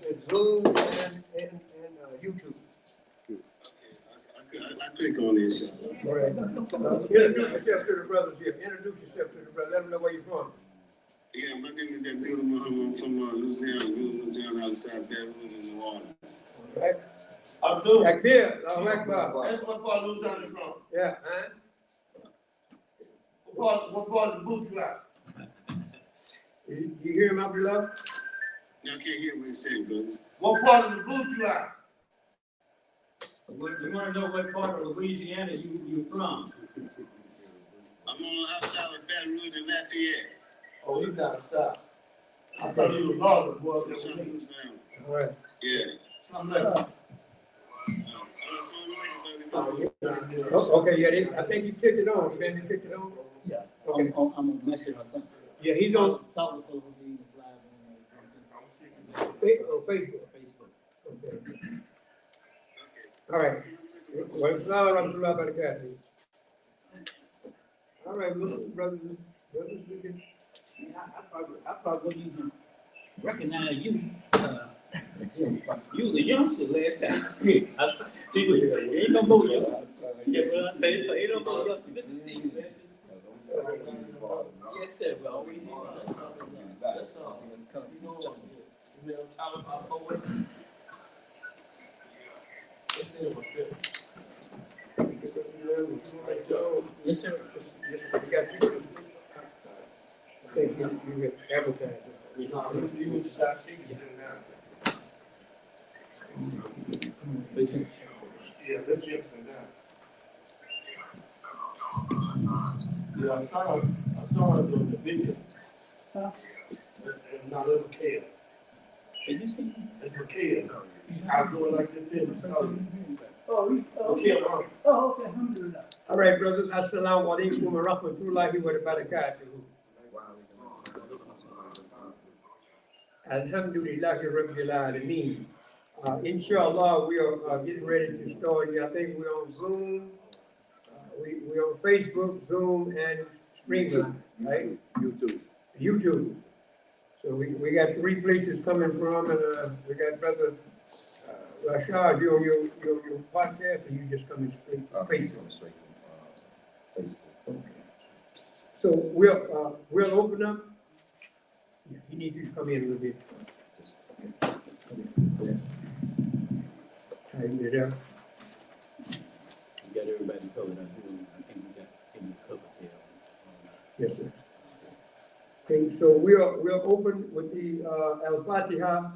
said Zoom and YouTube. I click on this. All right. Introduce yourself to the brothers here. Introduce yourself to the brothers. Let them know where you're from. Yeah, my name is Abdul Muhammad. I'm from Louisiana, outside Baton Rouge, New Orleans. All right. Abdul. Akbir, Allahu Akbar. That's what part of Louisiana you from? Yeah, huh? What part of the boot you at? You hear him, Abdullah? I can't hear what he's saying, brother. What part of the boot you at? We want to know what part of Louisiana you're from. I'm on the outside of Baton Rouge and Lafayette. Oh, you got south. I thought you was northern, boy. All right. Yeah. Something like that. Oh, okay, yeah, I think he kicked it on. You maybe kicked it on? Yeah. Okay. I'm gonna mention or something. Yeah, he's on Talk with us live on Facebook. Okay. All right. Well, all right, Muslim brothers, we can. I probably wouldn't even recognize you. You was a youngster last time. Ain't no more young. Yeah, brother. Ain't no more young. Good to see you, man. Yes, sir, bro. That's all. You know, talking about forward. Yes, sir. You got people. I think you get advertising. Yeah, this is yeah, I saw it on the video. Huh? It's not little kid. Did you see me? It's my kid. I'm doing like this here. I saw it. Oh, Okay, mom. Oh, okay. Alhamdulillah. All right, brothers. Assalamu alaikum wa rahmatullahi wa barakatuh. Alhamdulillahi Rabbil Alameen. Inshallah, we are getting ready to start here. I think we're on Zoom, we're on Facebook, Zoom, and Streamline, right? YouTube. So we got 3 places coming from, and we got Brother Rashad. You on your podcast, or you just coming straight from Facebook? Straight from Facebook. Okay. So we'll open up. Yeah, he needs you to come in a little bit. Just Yeah. Tighten it up. We got everybody covered. I think we got him covered there. Yes, sir. Okay, so we'll open with the Al-Fatiha.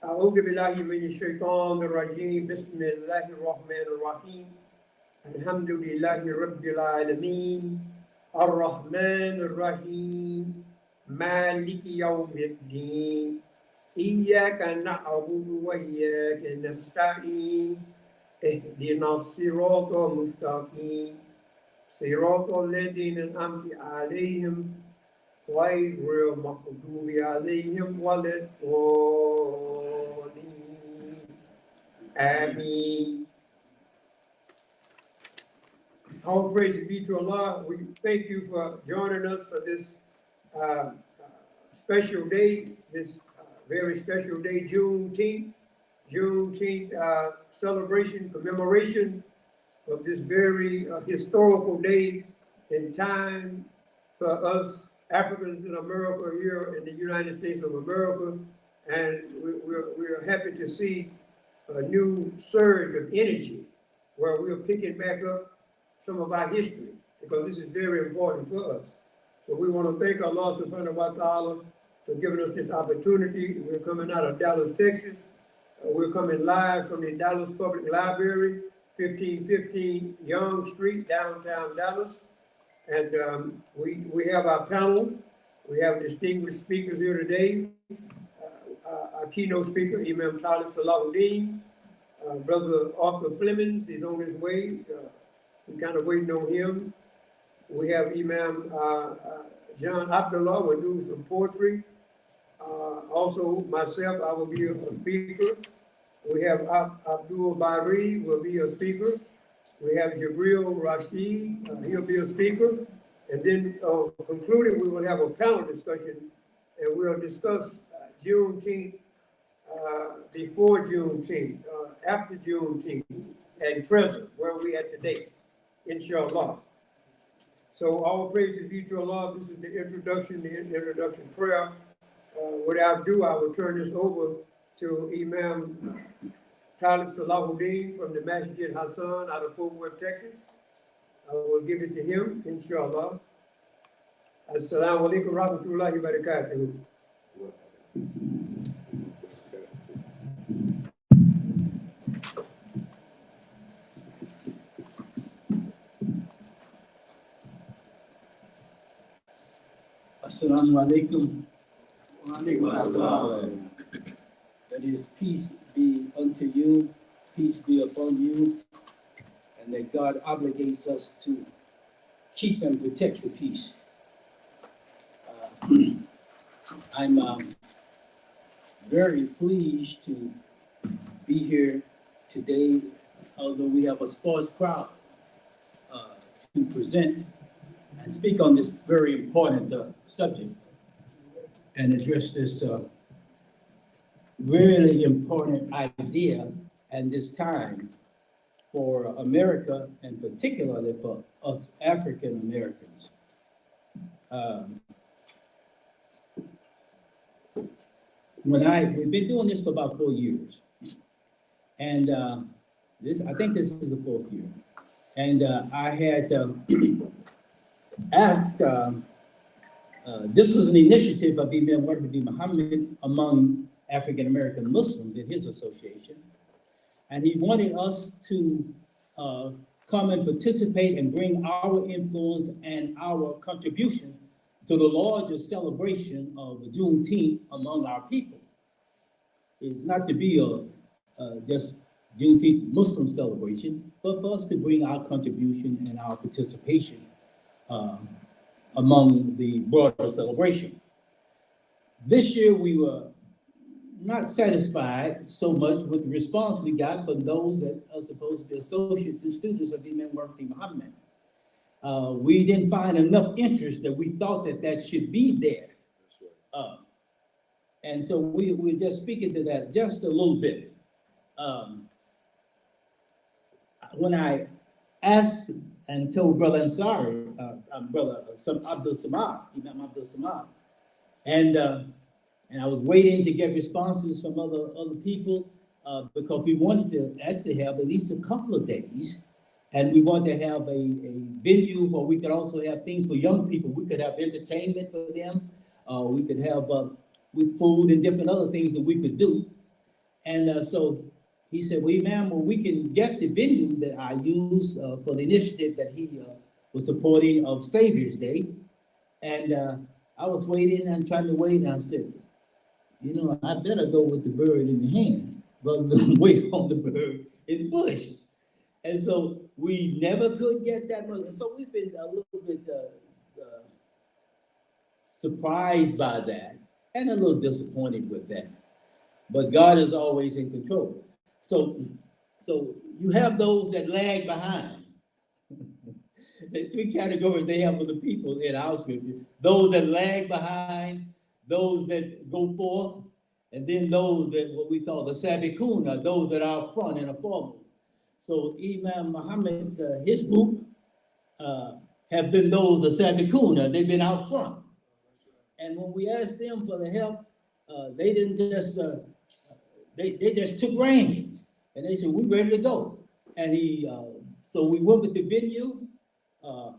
أعوذ بالله من الشيطان الرجيم بسم الله الرحمن الرحيم الحمد لله رب العالمين الرحمن الرحيم مالك يوم الدين إياك نعبد وإياك نستعين اهدنا الصراط المستقيم صراط الذين أنعمت عليهم غير المغضوب عليهم ولا الضالين آمين. All praise be to Allah. We thank you for joining us for this special day, this very special day, Juneteenth celebration, commemoration of this very historical day in time for us Africans in America here in the United States of America. And we're happy to see a new surge of energy where we're picking back up some of our history, because this is very important for us. So we want to thank Allah subhanahu wa ta'ala for giving us this opportunity. We're coming out of Dallas, Texas. We're coming live from the Dallas Public Library, 1515 Young Street, downtown Dallas. And we have our panel. We have distinguished speakers here today. Our keynote speaker, Imam Talib Salahuddin. Brother Arthur Flemings is on his way. We're kind of waiting on him. We have Imam John Abdullah will do some poetry. Also myself, I will be a speaker. We have Abdul Bari will be a speaker. We have Jabril Rashid, he'll be a speaker. And then concluding, we will have a panel discussion, and we'll discuss Juneteenth before Juneteenth, after Juneteenth, and present, where we at today, inshallah. So all praises be to Allah. This is the introduction prayer. Without ado, I will turn this over to Imam Talib Salahuddin from the Masjid Hassan out of Fort Worth, Texas. I will give it to him, inshallah. Assalamu alaikum rahmatullahi wa barakatuh. Assalamu alaikum. That is, peace be unto you, peace be upon you, and that God obligates us to keep and protect the peace. I'm very pleased to be here today, although we have a sparse crowd, to present and speak on this very important subject and address this really important idea and this time for America, and particularly for us African Americans. We've been doing this for about 4 years, and I think this is the 4th year. And I had asked, this was an initiative of Imam Wahidi Muhammad among African American Muslims in his association, and he wanted us to come and participate and bring our influence and our contribution to the larger celebration of Juneteenth among our people. It's not to be a just Juneteenth Muslim celebration, but for us to bring our contribution and our participation among the broader celebration. This year, we were not satisfied so much with the response we got from those that are supposed to be associates and students of Imam Wahidi Muhammad. We didn't find enough interest that we thought that should be there. And so we're just speaking to that just a little bit. When I asked and told Brother Ansari, Brother Abdul Samad, Imam Abdul Samad, and I was waiting to get responses from other people because we wanted to actually have at least a couple of days, and we wanted to have a venue where we could also have things for young people. We could have entertainment for them. We could have with food and different other things that we could do. And so he said, well, Imam, we can get the venue that I use for the initiative that he was supporting of Savior's Day. And I was waiting and trying to wait, and I said, you know, I better go with the bird in the hand rather than wait on the bird in the bush. And so we never could get that money. And so we've been a little bit surprised by that and a little disappointed with that. But God is always in control. So you have those that lag behind. The 3 categories they have for the people in our scripture: those that lag behind, those that go forth, and then those that what we call the Sabikuna, those that are up front and are foremost. So Imam Muhammad, his group, have been those, the Sabikuna, they've been out front. And when we asked them for the help, they didn't just, they just took reins. And they said, we're ready to go. And so we went with the venue,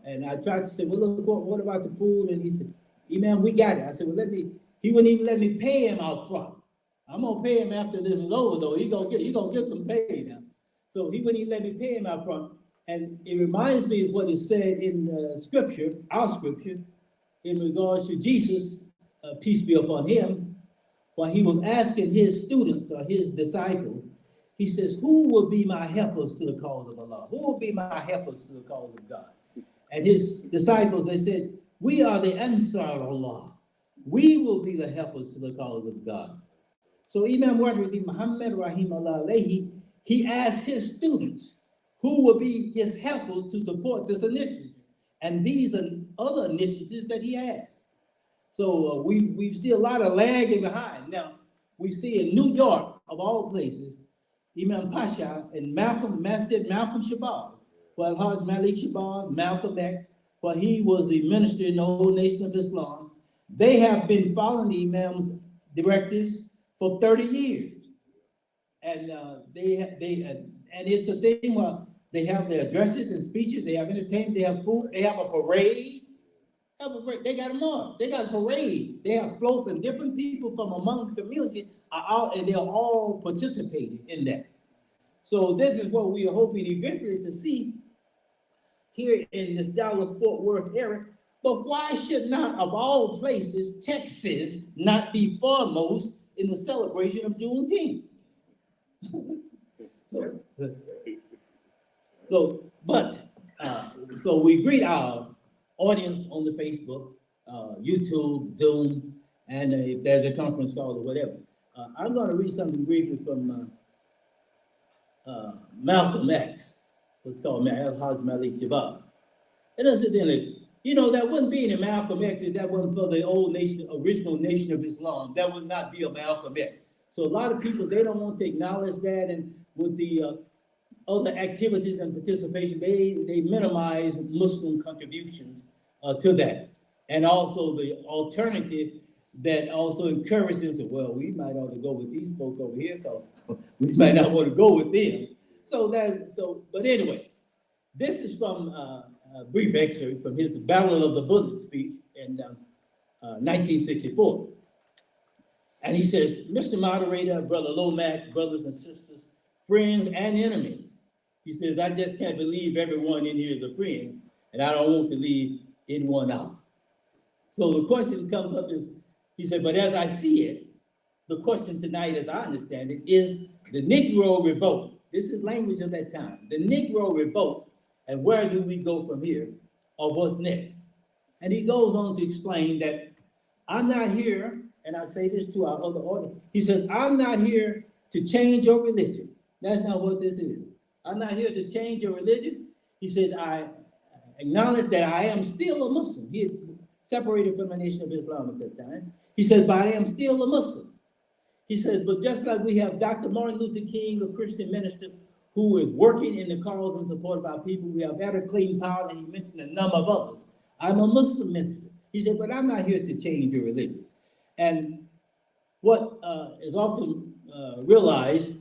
and I tried to say, well, look, what about the food? And he said, Imam, we got it. I said, well, he wouldn't even let me pay him out front. I'm gonna pay him after this is over, though. You're gonna get some pay now. So he wouldn't even let me pay him out front. And it reminds me of what is said in scripture, our scripture, in regards to Jesus, peace be upon him, when he was asking his students or his disciples, he says, who will be my helpers to the cause of Allah? Who will be my helpers to the cause of God? And his disciples, they said, we are the Ansar Allah. We will be the helpers to the cause of God. So Imam Wahidi Muhammad rahimahullah alayhi, he asked his students who will be his helpers to support this initiative. And these are other initiatives that he has. So we see a lot of lagging behind. Now, we see in New York, of all places, Imam Pasha and Master Malcolm Shabazz, well, Haj Malik Shabazz, Malcolm X, while he was the minister in the whole Nation of Islam, they have been following the Imam's directives for 30 years. And and it's a thing where they have their addresses and speeches, they have entertainment, they have food, they have a parade. They got them all. They got a parade. They have floats, and different people from among the community are out, and they're all participating in that. So this is what we are hoping eventually to see here in this Dallas-Fort Worth area. But why should not, of all places, Texas not be foremost in the celebration of Juneteenth? So we greet our audience on the Facebook, YouTube, Zoom, and if there's a conference call or whatever. I'm going to read something briefly from Malcolm X, what's called Haj Malik Shabazz. And incidentally, you know, that wouldn't be any Malcolm X if that wasn't for the old nation, original Nation of Islam. That would not be a Malcolm X. So a lot of people, they don't want to acknowledge that, and with the other activities and participation, they minimize Muslim contributions to that. And also the alternative that also encourages them to, well, we might ought to go with these folks over here because we might not want to go with them. But anyway, this is from a brief excerpt from his Battle of the Bullet speech in 1964. And he says, Mr. Moderator, Brother Lomax, brothers and sisters, friends and enemies. He says, I just can't believe everyone in here is a friend, and I don't want to leave anyone out. So the question comes up is, he said, but as I see it, the question tonight, as I understand it, is the Negro revolt. This is language of that time. The Negro revolt, and where do we go from here, or what's next? And he goes on to explain that I'm not here, and I say this to our other audience. He says, I'm not here to change your religion. That's not what this is. I'm not here to change your religion. He said, I acknowledge that I am still a Muslim. He had separated from the Nation of Islam at that time. He says, but I am still a Muslim. He says, but just like we have Dr. Martin Luther King, a Christian minister, who is working in the cause and support of our people. We have Etta Clayton Powell, and he mentioned a number of others. I'm a Muslim minister. He said, but I'm not here to change your religion. And what is often realized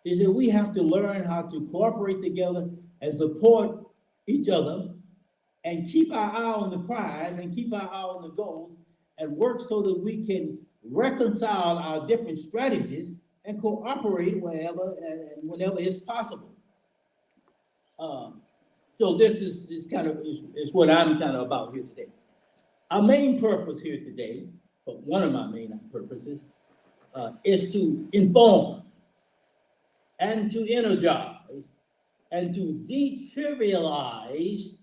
is that we have to learn how to cooperate together and support each other and keep our eye on the prize and keep our eye on the goals and work so that we can reconcile our different strategies and cooperate wherever and whenever it's possible. So this is what I'm kind of about here today. Our main purpose here today, but one of my main purposes, is to inform and to energize and to detrivialize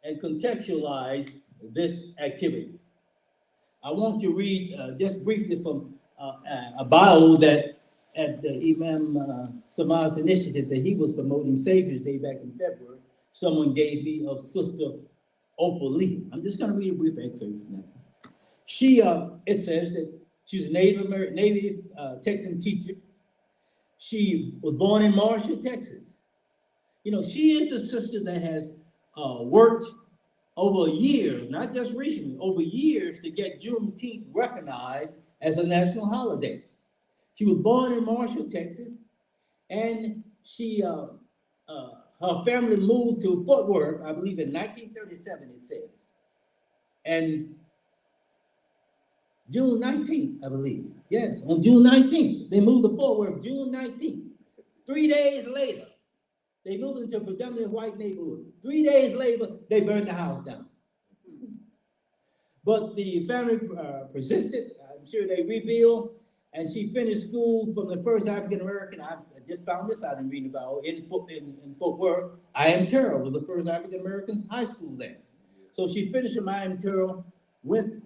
and contextualize this activity. I want to read just briefly from a bio that at the Imam Samad's initiative that he was promoting Savior's Day back in February, someone gave me of Sister Opal Lee. I'm just going to read a brief excerpt from that. It says that she's a native Texan teacher. She was born in Marshall, Texas. You know, she is a sister that has worked over years, not just recently, over years to get Juneteenth recognized as a national holiday. She was born in Marshall, Texas, and her family moved to Fort Worth, I believe in 1937, it says. And June 19th, I believe. Yes, on June 19th, they moved to Fort Worth, June 19th. 3 days later, they moved into a predominantly white neighborhood. 3 days later, they burned the house down. But the family persisted. I'm sure they rebuilt, and she finished school from the first African-American. I just found this out in reading about in Fort Worth. I Am Terrell was the first African-American high school there. So she finished from I Am Terrell, went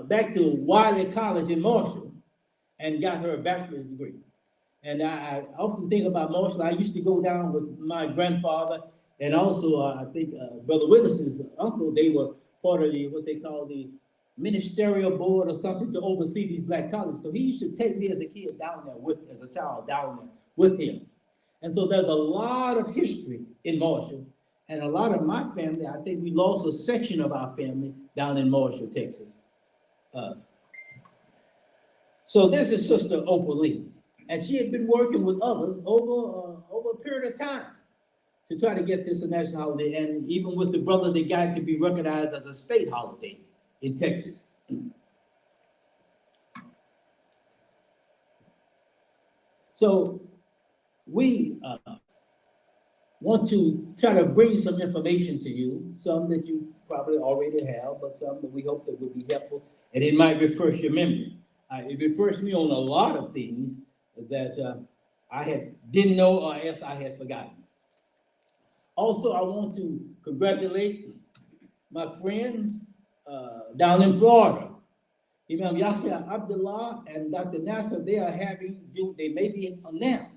back to Wiley College in Marshall, and got her bachelor's degree. And I often think about Marshall. I used to go down with my grandfather, and also I think Brother Willis's uncle. They were part of what they call the ministerial board or something to oversee these black colleges. So he used to take me as a kid down there as a child down there with him. And so there's a lot of history in Marshall. And a lot of my family, I think we lost a section of our family down in Marshall, Texas. So this is Sister Opal Lee. And she had been working with others over a period of time to try to get this a national holiday. And even with the brother, they got it to be recognized as a state holiday in Texas. So we want to try to bring some information to you, some that you probably already have, but some that we hope that will be helpful, and it might refresh your memory. It refreshed me on a lot of things that I didn't know or else I had forgotten. Also, I want to congratulate my friends down in Florida. Imam Yahya Abdullah and Dr. Nasser, they may be now.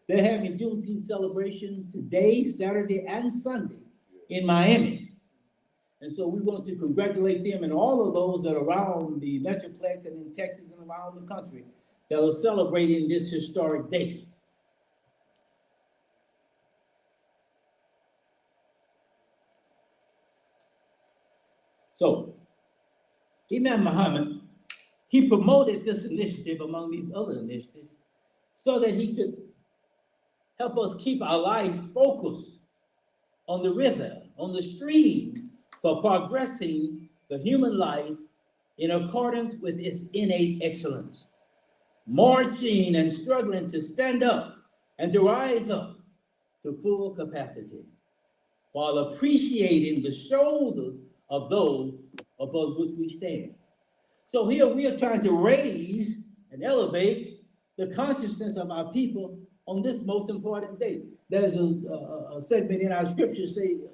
They're having JuneTeenth celebration today, Saturday, and Sunday in Miami. And so we want to congratulate them and all of those that are around the Metroplex and in Texas and around the country that are celebrating this historic day. So, Imam Muhammad, he promoted this initiative among these other initiatives so that he could help us keep our life focused on the river, on the stream, for progressing the human life in accordance with its innate excellence, marching and struggling to stand up and to rise up to full capacity, while appreciating the shoulders of those above which we stand. So here we are trying to raise and elevate the consciousness of our people on this most important day. There's a segment in our scripture, say in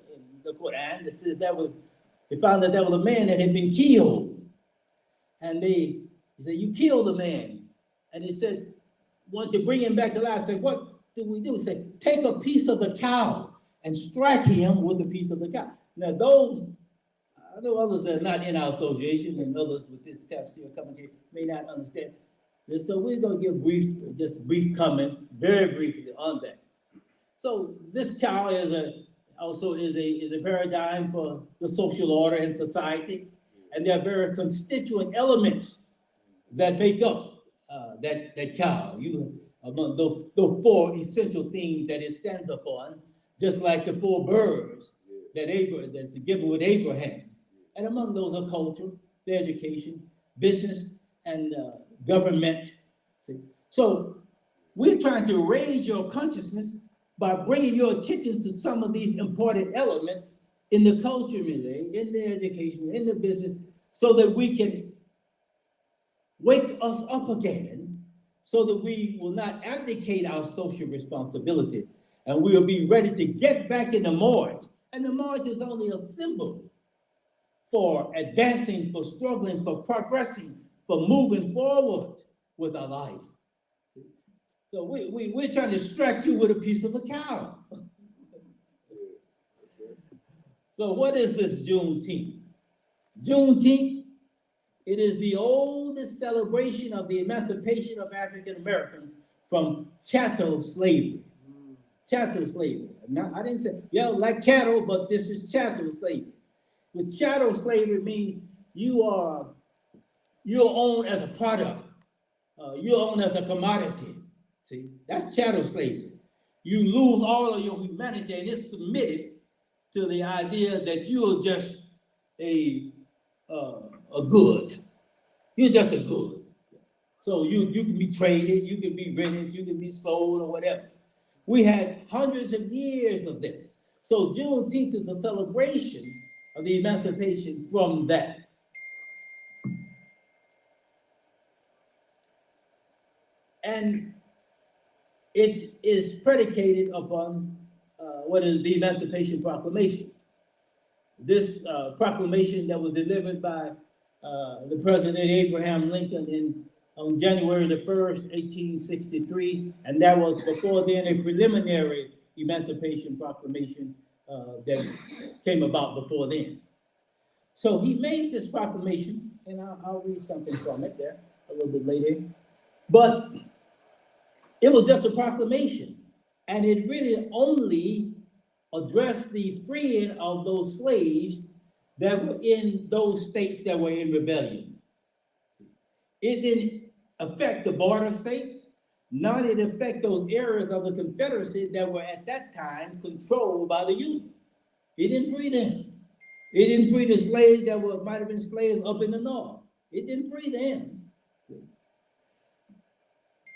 the Quran, that says they found that there was a man that had been killed. And he said, you killed the man. And he said, want to bring him back to life. Say, what do we do? Say, take a piece of the cow and strike him with a piece of the cow. Now I know others that are not in our association and others with this tafsir coming here may not understand. And so we're going to give brief comment, very briefly on that. So this cow is a paradigm for the social order in society, and there are very constituent elements that make up that cow. Among the four essential things that it stands upon, just like the four birds that's given with Abraham. And among those are culture, the education, business, and government. See? So we're trying to raise your consciousness by bringing your attention to some of these important elements in the culture, in the education, in the business, so that we can wake us up again, so that we will not abdicate our social responsibility, and we will be ready to get back in the march. And the march is only a symbol for advancing, for struggling, for progressing, for moving forward with our life. So we're trying to strike you with a piece of a cow. So what is this Juneteenth? Juneteenth, it is the oldest celebration of the emancipation of African Americans from chattel slavery. Chattel slavery. Now, I didn't say, like cattle, but this is chattel slavery. With chattel slavery means you're owned as a product. You're owned as a commodity. See, that's chattel slavery. You lose all of your humanity and it's submitted to the idea that you're just a good. You're just a good. So you can be traded, you can be rented, you can be sold or whatever. We had hundreds of years of this. So Juneteenth is a celebration of the emancipation from that. And it is predicated upon what is the Emancipation Proclamation. This proclamation that was delivered by the President Abraham Lincoln on January the 1st, 1863, and that was before then a preliminary Emancipation Proclamation that came about before then. So he made this proclamation and I'll read something from it there a little bit later. But it was just a proclamation, and it really only addressed the freeing of those slaves that were in those states that were in rebellion. It didn't affect the border states, nor did it affect those areas of the Confederacy that were at that time controlled by the Union. It didn't free them. It didn't free the slaves that might have been slaves up in the north. It didn't free them.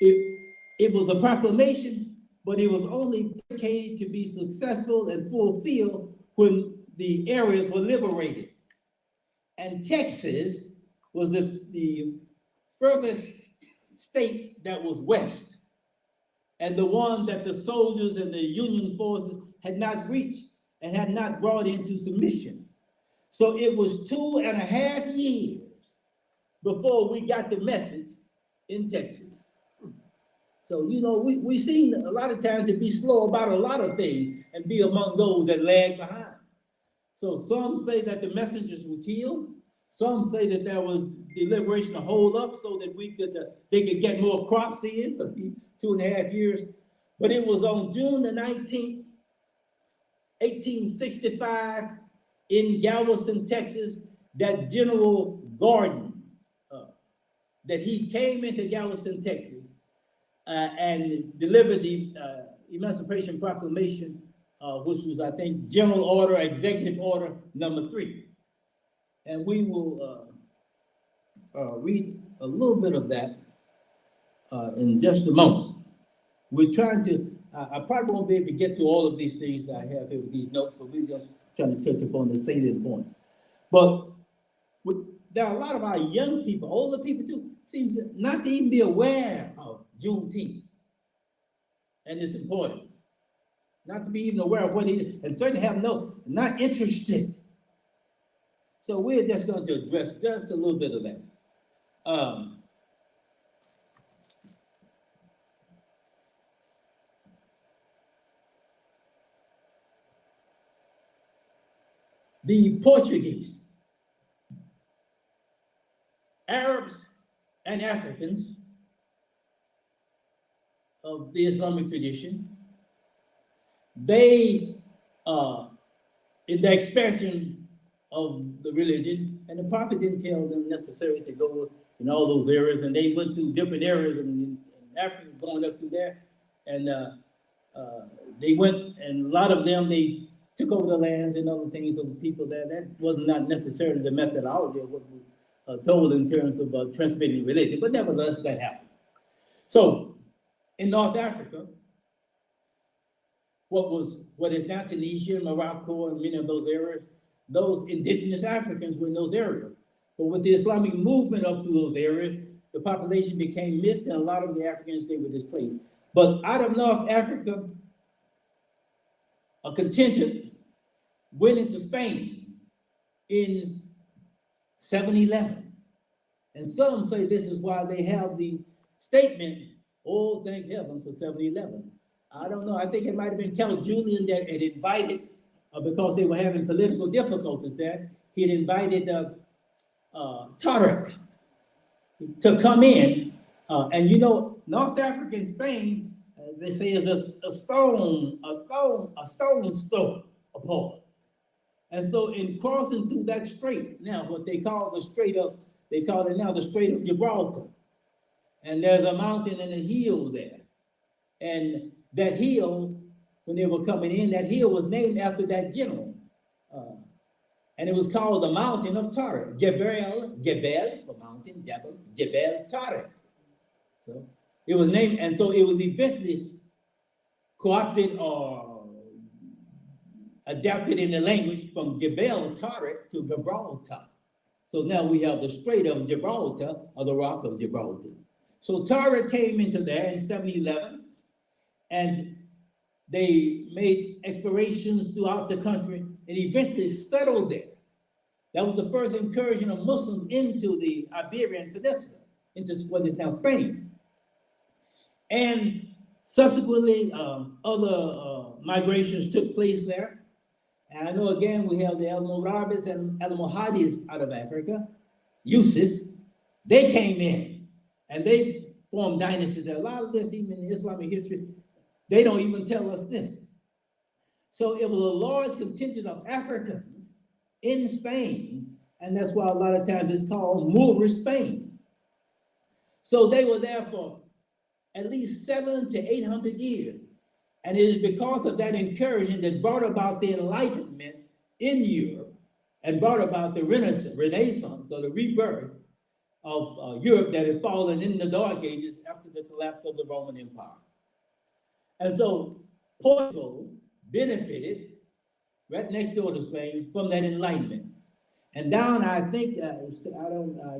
It was a proclamation, but it was only dedicated to be successful and fulfilled when the areas were liberated. And Texas was the furthest state that was west, and the one that the soldiers and the Union forces had not reached and had not brought into submission. So it was 2.5 years before we got the message in Texas. So, you know, we seem a lot of times to be slow about a lot of things and be among those that lag behind. So some say that the messengers were killed. Some say that there was deliberation to hold up so that they could get more crops in for 2.5 years. But it was on June the 19th, 1865, in Galveston, Texas, that General Gordon, that he came into Galveston, Texas, and delivered the Emancipation Proclamation, which was, I think, General Order, Executive Order number 3. And we will read a little bit of that in just a moment. We're trying to, I probably won't be able to get to all of these things that I have here with these notes, but we're just trying to touch upon the salient points. But there are a lot of our young people, older people too, seems not to even be aware of JuneTeenth and its importance. Not to be even aware of what it is, and certainly not interested. So we're just going to address just a little bit of that. The Portuguese, Arabs, and Africans of the Islamic tradition, they, in the expansion of the religion, and the prophet didn't tell them necessarily to go in all those areas, and they went through different areas in Africa, going up through there, and they went, and a lot of them, they took over the lands and other things of the people there. That was not necessarily the methodology of what was told in terms of transmitting religion, but nevertheless, that happened. So, in North Africa, what is now Tunisia, Morocco, and many of those areas, those indigenous Africans were in those areas. But with the Islamic movement up through those areas, the population became mixed, and a lot of the Africans, they were displaced. But out of North Africa, a contingent went into Spain in 711. And some say this is why they have the statement, "Oh, thank heaven for 711. I don't know, I think it might have been Count Julian that had invited, because they were having political difficulties there, he had invited Tariq to come in. And you know, North Africa and Spain, they say, is a stone's throw apart. And so in crossing through that strait, now what they call the Strait of Gibraltar. And there's a mountain and a hill there. And that hill, when they were coming in, that hill was named after that general. And it was called the Mountain of Tariq. Gebel, the mountain, Jebel Tariq. So it was named, and so it was eventually co-opted or adapted in the language from Jebel Tariq to Gibraltar. So now we have the Strait of Gibraltar, or the Rock of Gibraltar. So Tariq came into there in 711, and they made explorations throughout the country and eventually settled there. That was the first incursion of Muslims into the Iberian Peninsula, into what is now Spain. And subsequently, other migrations took place there. And I know, again, we have the Almoravids and Almohadis out of Africa. uses, they came in and they formed dynasties. A lot of this, even in Islamic history, they don't even tell us this. So it was a large contingent of Africans in Spain, and that's why a lot of times it's called Moorish Spain. So they were there for at least 700 to 800 years. And it is because of that incursion that brought about the Enlightenment in Europe and brought about the Renaissance or the rebirth of Europe that had fallen in the Dark Ages after the collapse of the Roman Empire. And so Portugal benefited right next door to Spain from that Enlightenment. And down, I think, I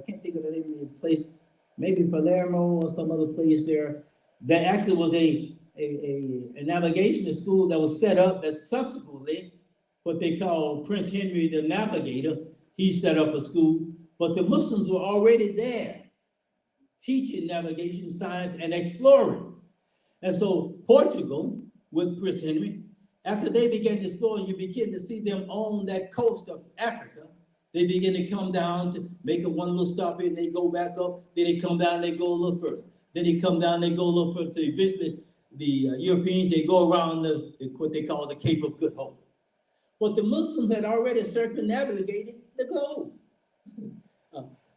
can't think of the name of the place, maybe Palermo or some other place there, there actually was a navigation school that was set up that subsequently, what they call Prince Henry the Navigator, he set up a school, but the Muslims were already there teaching navigation, science, and exploring. And so Portugal, with Prince Henry, after they began exploring, you begin to see them on that coast of Africa. They begin to come down to make a one little stop in, they go back up, then they come down, they go a little further. Then they come down, they go a little further. So eventually, the Europeans, they go around what they call the Cape of Good Hope. But the Muslims had already circumnavigated the globe.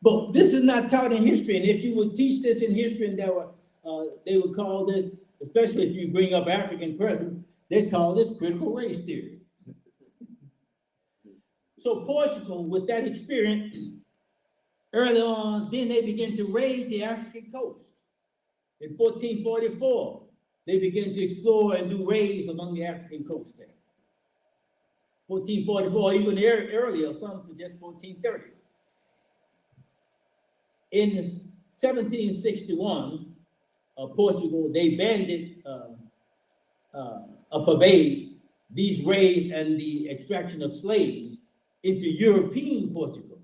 But this is not taught in history. And if you would teach this in history, and they would call this, especially if you bring up African presence, they call this critical race theory. So Portugal, with that experience, early on, then they began to raid the African coast. In 1444, they began to explore and do raids among the African coast there. 1444, even earlier, some suggest 1430. In 1761, Portugal, they banned forbade these raids and the extraction of slaves into European Portugal.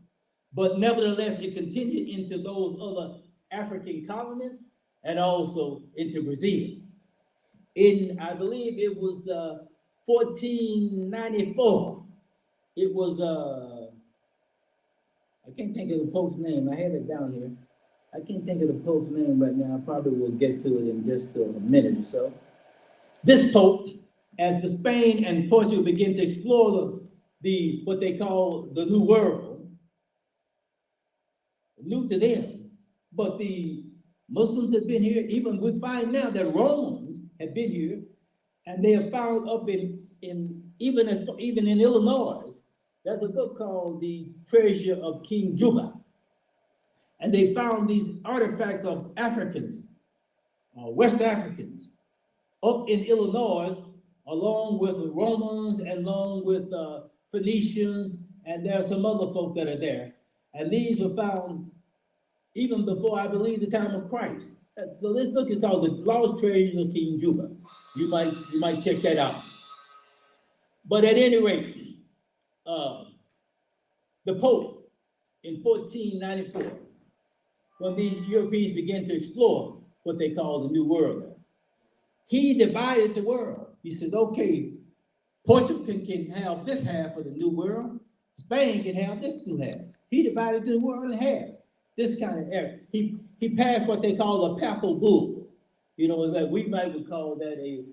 But nevertheless, it continued into those other African colonies and also into Brazil. In, I believe it was 1494, it was, I can't think of the Pope's name, I have it down here. I can't think of the Pope's name right now, I probably will get to it in just a minute or so. This Pope, as the Spain and Portugal begin to explore what they call the New World, new to them, but the Muslims have been here. Even we find now that Romans have been here, and they have found up even in Illinois. There's a book called The Treasure of King Juba, and they found these artifacts of Africans, West Africans, up in Illinois, along with the Romans and along with Phoenicians, and there are some other folk that are there. And these were found even before, I believe, the time of Christ. So this book is called The Lost Treasures of King Juba. You might check that out. But at any rate, the Pope in 1494, when these Europeans began to explore what they call the New World, he divided the world. He says, okay, Portugal can have this half of the New World. Spain can have this new half. He divided the world in half. This kind of area. He passed what they call a papal bull. You know, it's like we might would call that a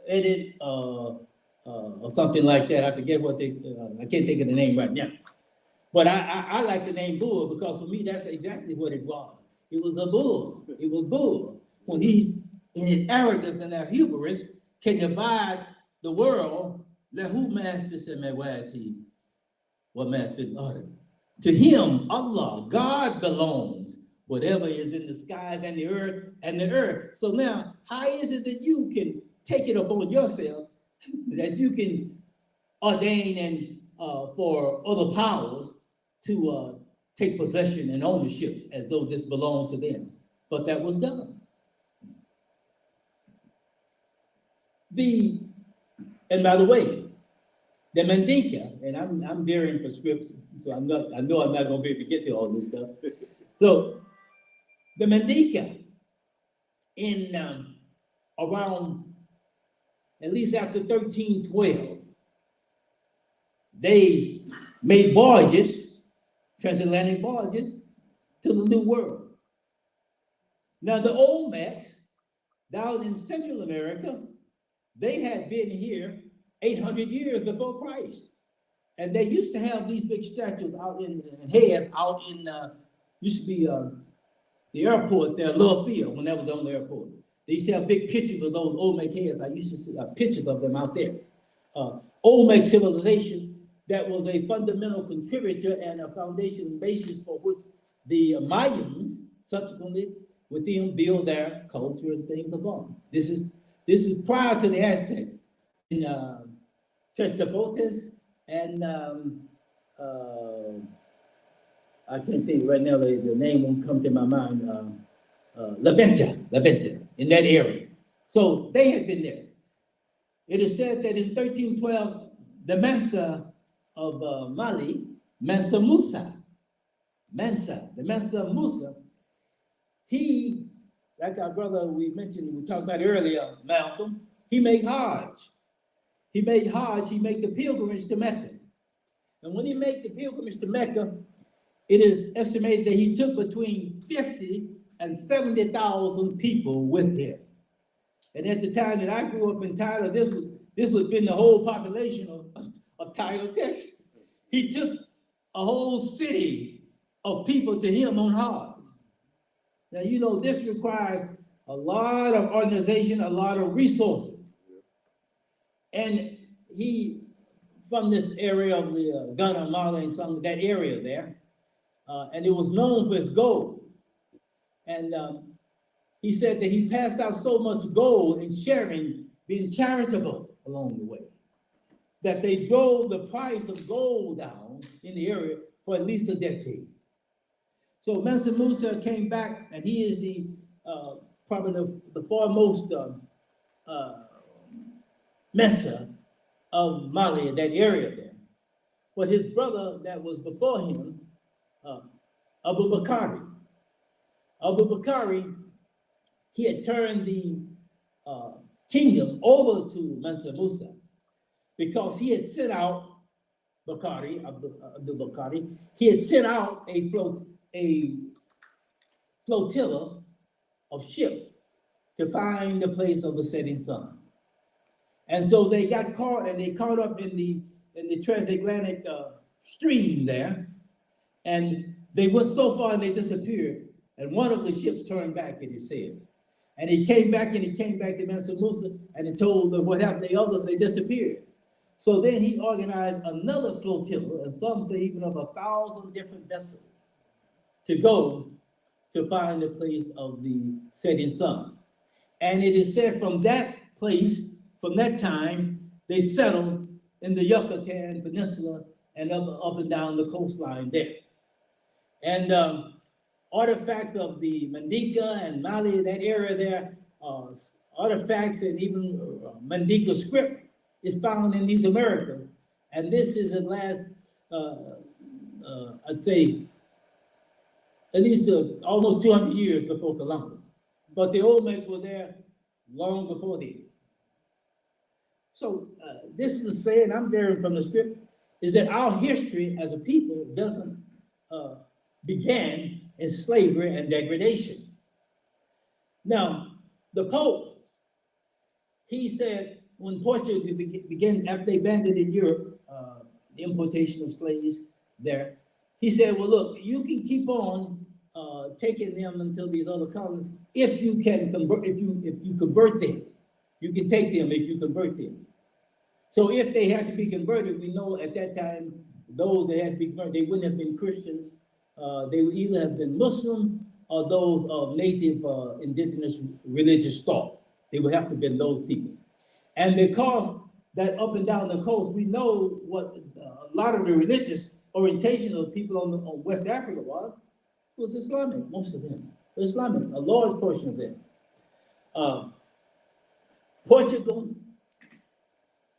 edit or something like that. I forget what I can't think of the name right now. But I like the name bull because for me that's exactly what it was. It was a bull. It was bull. When he's in his arrogance and their hubris can divide the world, to him, Allah, God belongs, whatever is in the skies and the earth. So now, how is it that you can take it upon yourself, that you can ordain and for other powers to take possession and ownership as though this belongs to them? But that was done. And by the way, the Mandinka, and I'm veering for scripts, so I know I'm not going to be able to get to all this stuff. So the Mandinka, in around, at least after 1312, they made voyages transatlantic voyages to the New World. Now, the Olmecs down in Central America, they had been here 800 years before Christ. And they used to have these big statues out in heads out in, used to be the airport there, Love Field, when that was on the airport. They used to have big pictures of those Olmec heads. I used to see pictures of them out there. Olmec civilization, that was a fundamental contributor and a foundation basis for which the Mayans subsequently with them build their culture and things upon. This is prior to the Aztecs. In Tetzcoatl and I can't think right now, the name won't come to my mind, La Venta, in that area. So they had been there. It is said that in 1312, the Mansa of Mali, Mansa Musa, he, like our brother we talked about earlier, Malcolm, he made Hajj. He made the pilgrimage to Mecca. And when he made the pilgrimage to Mecca, it is estimated that he took between 50 and 70,000 people with him. And at the time that I grew up in Tyler, this would have been the whole population of Tyler, Texas. He took a whole city of people to him on Hajj. Now, you know, this requires a lot of organization, a lot of resources. And he, from this area of the Ghana, Mali, and that area there, and it was known for its gold. And he said that he passed out so much gold in sharing, being charitable along the way, that they drove the price of gold down in the area for at least a decade. So Mansa Musa came back, and he is the probably the foremost Mensa of Mali, in that area there. But his brother that was before him, Abu Bakari, he had turned the kingdom over to Mansa Musa because he had sent out Abdul Bakari, he had sent out a flotilla of ships to find the place of the setting sun. And so they got caught, and they caught up in the transatlantic stream there, and they went so far and they disappeared. And one of the ships turned back, it is said. And it came back to Mansa Musa, and it told them what happened. The others, they disappeared. So then he organized another flotilla, and some say even of 1,000 different vessels, to go to find the place of the setting sun. And it is said from that place, from that time, they settled in the Yucatan Peninsula and up and down the coastline there. And artifacts of the Mandinka and Mali, that area there, artifacts and even Mandinka script is found in these Americas. And this is at last, I'd say, at least almost 200 years before Columbus. But the Olmecs were there long before then. So this is a saying I'm bearing from the script, is that our history as a people doesn't began in slavery and degradation. Now, the Pope, he said when Portugal began, after they abandoned in Europe, the importation of slaves there, he said, well, look, you can keep on taking them until these other colonies if you can convert, if you convert them. You can take them if you convert them. So if they had to be converted, we know at that time, those that had to be converted, they wouldn't have been Christians. They would either have been Muslims or those of native indigenous religious thought. They would have to have been those people. And because that up and down the coast, we know what a lot of the religious orientation of people on West Africa was Islamic, most of them. Islamic, a large portion of them. Portugal,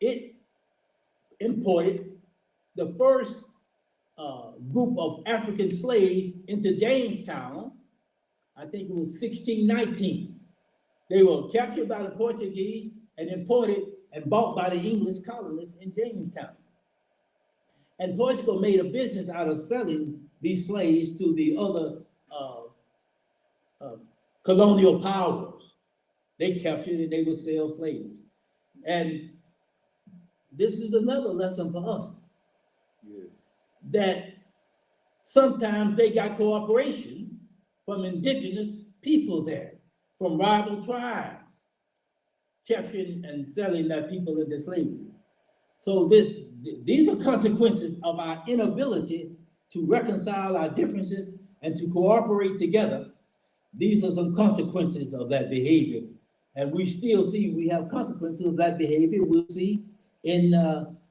it imported the first group of African slaves into Jamestown. I think it was 1619. They were captured by the Portuguese and imported and bought by the English colonists in Jamestown. And Portugal made a business out of selling these slaves to the other colonial powers. They captured and they would sell slaves. And this is another lesson for us. That sometimes they got cooperation from indigenous people there, from rival tribes, capturing and selling that people into slavery. So these are consequences of our inability to reconcile our differences and to cooperate together. These are some consequences of that behavior. And we still see we have consequences of that behavior we'll see in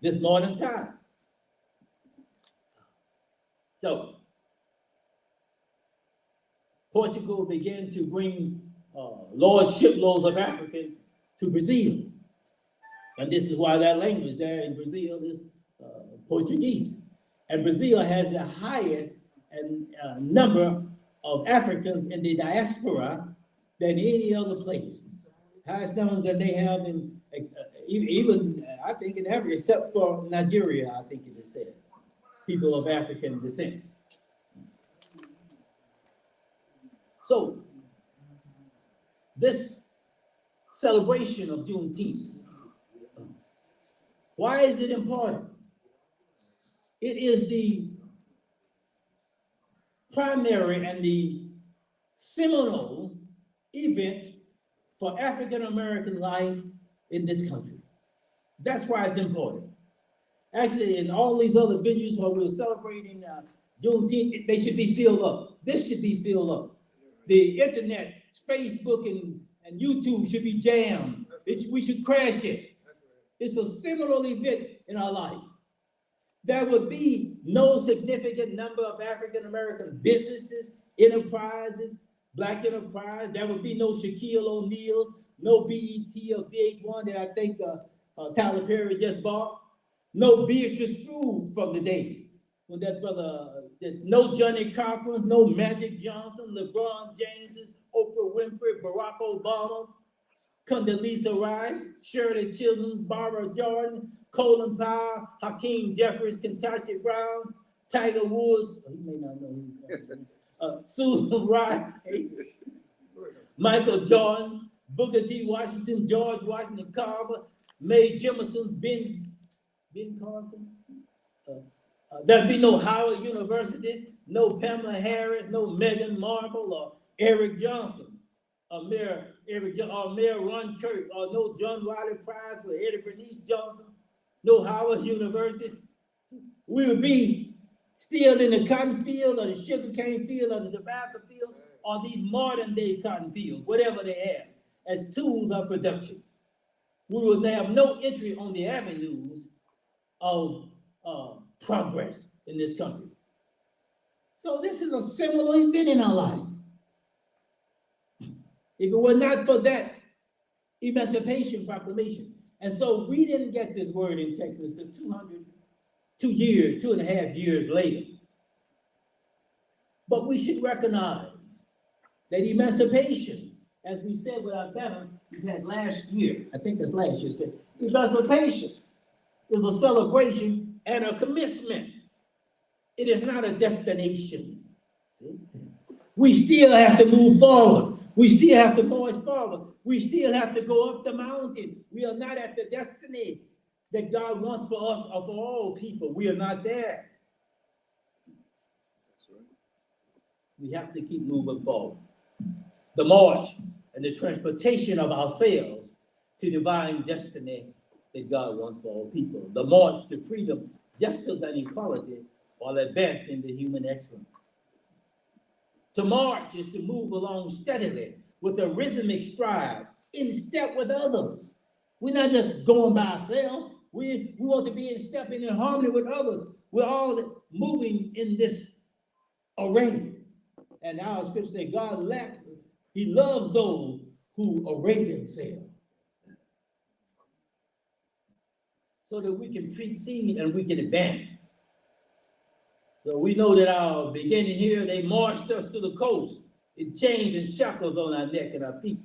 this modern time. So, Portugal began to bring large shiploads of Africans to Brazil. And this is why that language there in Brazil is Portuguese. And Brazil has the highest number of Africans in the diaspora than any other place. Highest numbers that they have in, even I think in every, except for Nigeria, I think it is said, people of African descent. So, this celebration of Juneteenth, why is it important? It is the primary and the seminal event for African American life in this country. That's why it's important. Actually, in all these other venues where we're celebrating Juneteenth, they should be filled up. This should be filled up. The internet, Facebook, and YouTube should be jammed. We should crash it. It's a seminal event in our life. There would be no significant number of African American businesses, enterprises, Black enterprise. There would be no Shaquille O'Neal, no BET or VH1 that I think Tyler Perry just bought. No Beatrice Foods from the day when that brother, no Johnny Cochran, no Magic Johnson, LeBron James, Oprah Winfrey, Barack Obama, Condoleezza Rice, Shirley Chisholm, Barbara Jordan, Colin Powell, Hakeem Jeffries, Kentucky Brown, Tiger Woods, he may not know who Susan Wright, Michael Jordan, Booker T. Washington, George Washington Carver, Mae Jemison, Ben Carson. There'd be no Howard University, no Pamela Harris, no Meghan Markle or Eric Johnson, or Mayor Ron Kirk, or no John Wiley Prize or Eddie Bernice Johnson, no Howard University. We would be still in the cotton field or the sugar cane field or the tobacco field or these modern day cotton fields, whatever they have, as tools of production. We would have no entry on the avenues of progress in this country. So this is a similar event in our life. If it were not for that Emancipation Proclamation, and so we didn't get this word in Texas until 2.5 years later. But we should recognize that emancipation, as we said with our banner, we had last year, I think that's last year, said, emancipation is a celebration and a commencement. It is not a destination. We still have to move forward. We still have to march forward. We still have to go up the mountain. We are not at the destiny that God wants for us or for all people. We are not there. That's right. We have to keep moving forward. The march and the transportation of ourselves to divine destiny that God wants for all people. The march to freedom, justice, and equality while advancing the human excellence. To march is to move along steadily with a rhythmic stride in step with others. We're not just going by ourselves. We want to be in step and in harmony with others. We're all moving in this array. And our scripture says God he loves those who array themselves. So that we can proceed and we can advance. So we know that our beginning here, they marched us to the coast in chains and shackles on our neck and our feet.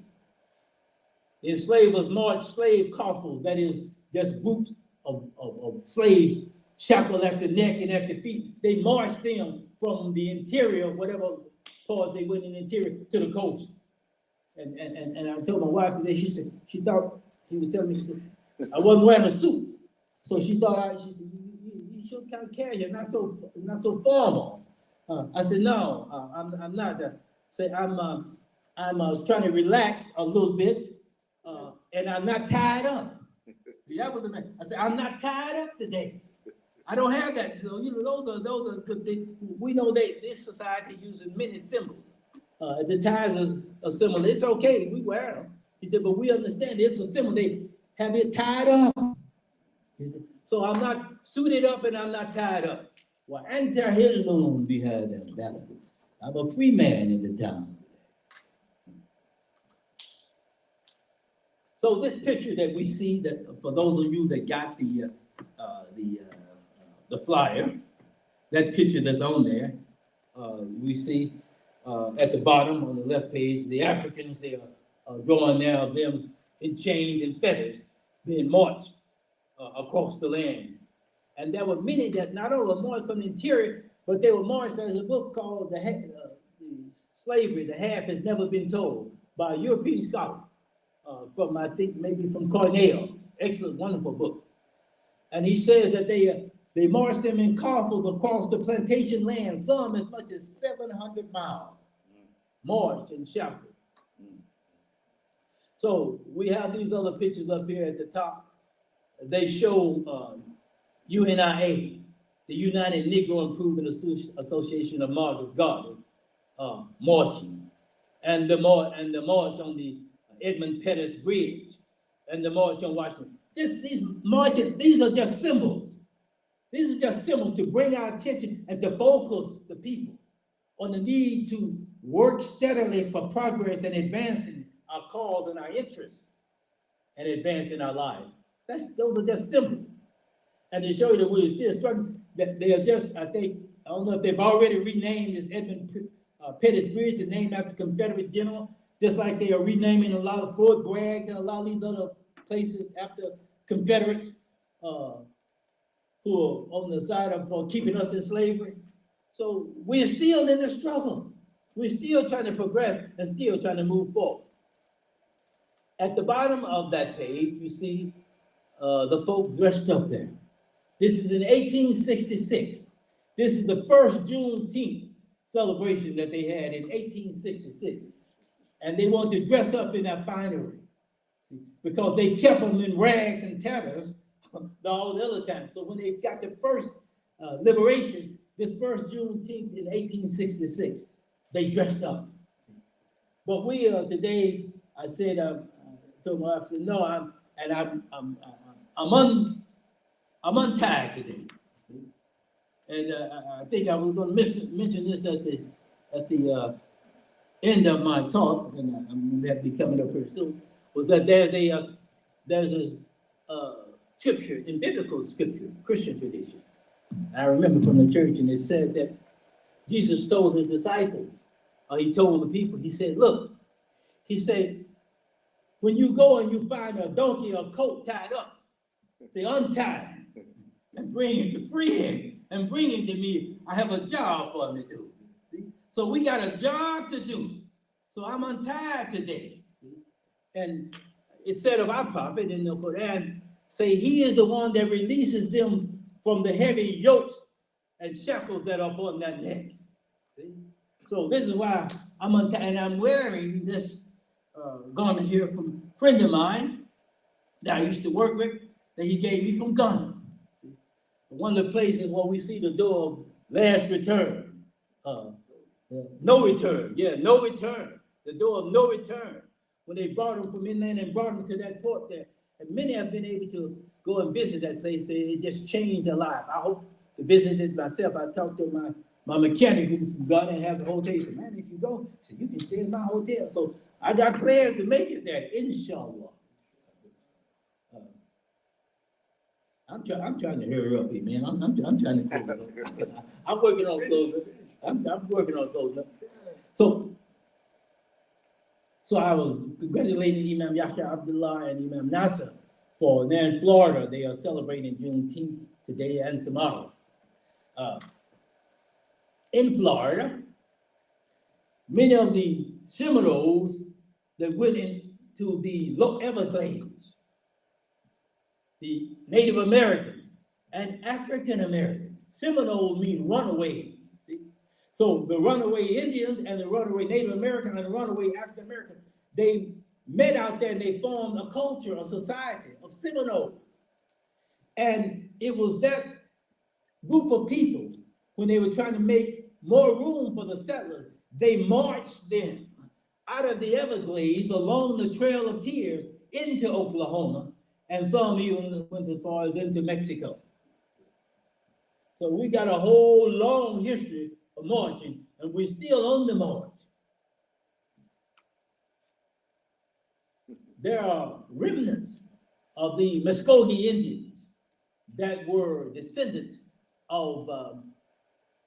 The enslavers marched slave coffles, that is just groups of slave shackled at the neck and at the feet. They marched them from the interior, whatever parts they went in the interior, to the coast. And I told my wife today, she thought, he was telling me, she said, I wasn't wearing a suit. So she thought, she said, you should kind of carry it, not so formal. I said, no, I'm not. Say, I'm trying to relax a little bit, and I'm not tied up. That was the man. I said, I'm not tied up today. I don't have that. So, those are because we know this society uses many symbols. The ties are similar. It's okay, we wear them. He said, but we understand it's a symbol. They have it tied up. He said, so I'm not suited up and I'm not tied up. Well, enter his loom behind that battle. I'm a free man in the town. So this picture that we see, that for those of you that got the flyer, that picture that's on there, we see at the bottom on the left page, the Africans, they are drawing now of them in chains and fetters being marched across the land. And there were many that not only marched from the interior, but they were marched. There's a book called the Slavery, The Half Has Never Been Told, by a European scholar from, I think, maybe from Cornell. Excellent, wonderful book. And he says that they marched them in coffles across the plantation land, some as much as 700 miles, marched and shouted. So we have these other pictures up here at the top. They show UNIA, the United Negro Improvement Association of Marcus Garvey, marching, and the march on the Edmund Pettus Bridge, and the march on Washington. These marches, these are just symbols. These are just symbols to bring our attention and to focus the people on the need to work steadily for progress and advancing our cause and our interests and advancing our lives. Those are just symbols. And to show you that we're still struggling, that they are just, I don't know if they've already renamed this Edmund Pettus Bridge, the name after Confederate general, just like they are renaming a lot of Fort Bragg and a lot of these other places after Confederates who are on the side of keeping us in slavery. So we're still in the struggle. We're still trying to progress and still trying to move forward. At the bottom of that page, you see the folk dressed up there. This is in 1866. This is the first Juneteenth celebration that they had in 1866. And they want to dress up in that finery, see, because they kept them in rags and tatters all the other time. So when they got the first liberation, this first Juneteenth in 1866, they dressed up. But we today, I said, I told my wife, I said, no, I'm untied today. And I think I was going to mention this at the end of my talk, and I'm going to have to be coming up here soon, was that there's a scripture, in biblical scripture, Christian tradition. I remember from the church, and it said that Jesus told his disciples, he told the people, he said, look, he said, when you go and you find a donkey or coat tied up, say, untie and bring it to free him and bring it to me. I have a job for him to do. See? So we got a job to do. So I'm untied today. See? And it said of our prophet in the Quran, say he is the one that releases them from the heavy yokes and shackles that are upon their necks. See? So this is why I'm untied, and I'm wearing this garment here from a friend of mine that I used to work with, that he gave me from Ghana. One of the places where we see the door of last return, no return, no return, the door of no return. When they brought him from inland and brought him to that port there, and many have been able to go and visit that place. It just changed their life. I hope to visit it myself. I talked to my mechanic who's from Ghana and have the hotel. He said, man, if you go, he said, you can stay in my hotel. So I got plans to make it there, inshallah. I'm trying to hurry up here, man. I'm trying to close up. I'm working on closing. I'm working on closing up. So I was congratulating Imam Yahya Abdullah and Imam Nasser for, they're in Florida. They are celebrating Juneteenth today and tomorrow. In Florida, many of the Seminoles that went into the Low Everglades, the Native Americans and African Americans. Seminoles mean runaway. See? So the runaway Indians and the runaway Native American and the runaway African American, they met out there and they formed a culture, a society of Seminoles. And it was that group of people, when they were trying to make more room for the settlers, they marched them out of the Everglades along the Trail of Tears into Oklahoma, and some even went as far as into Mexico. So we got a whole long history of marching, and we're still on the march. There are remnants of the Muskogee Indians that were descendants of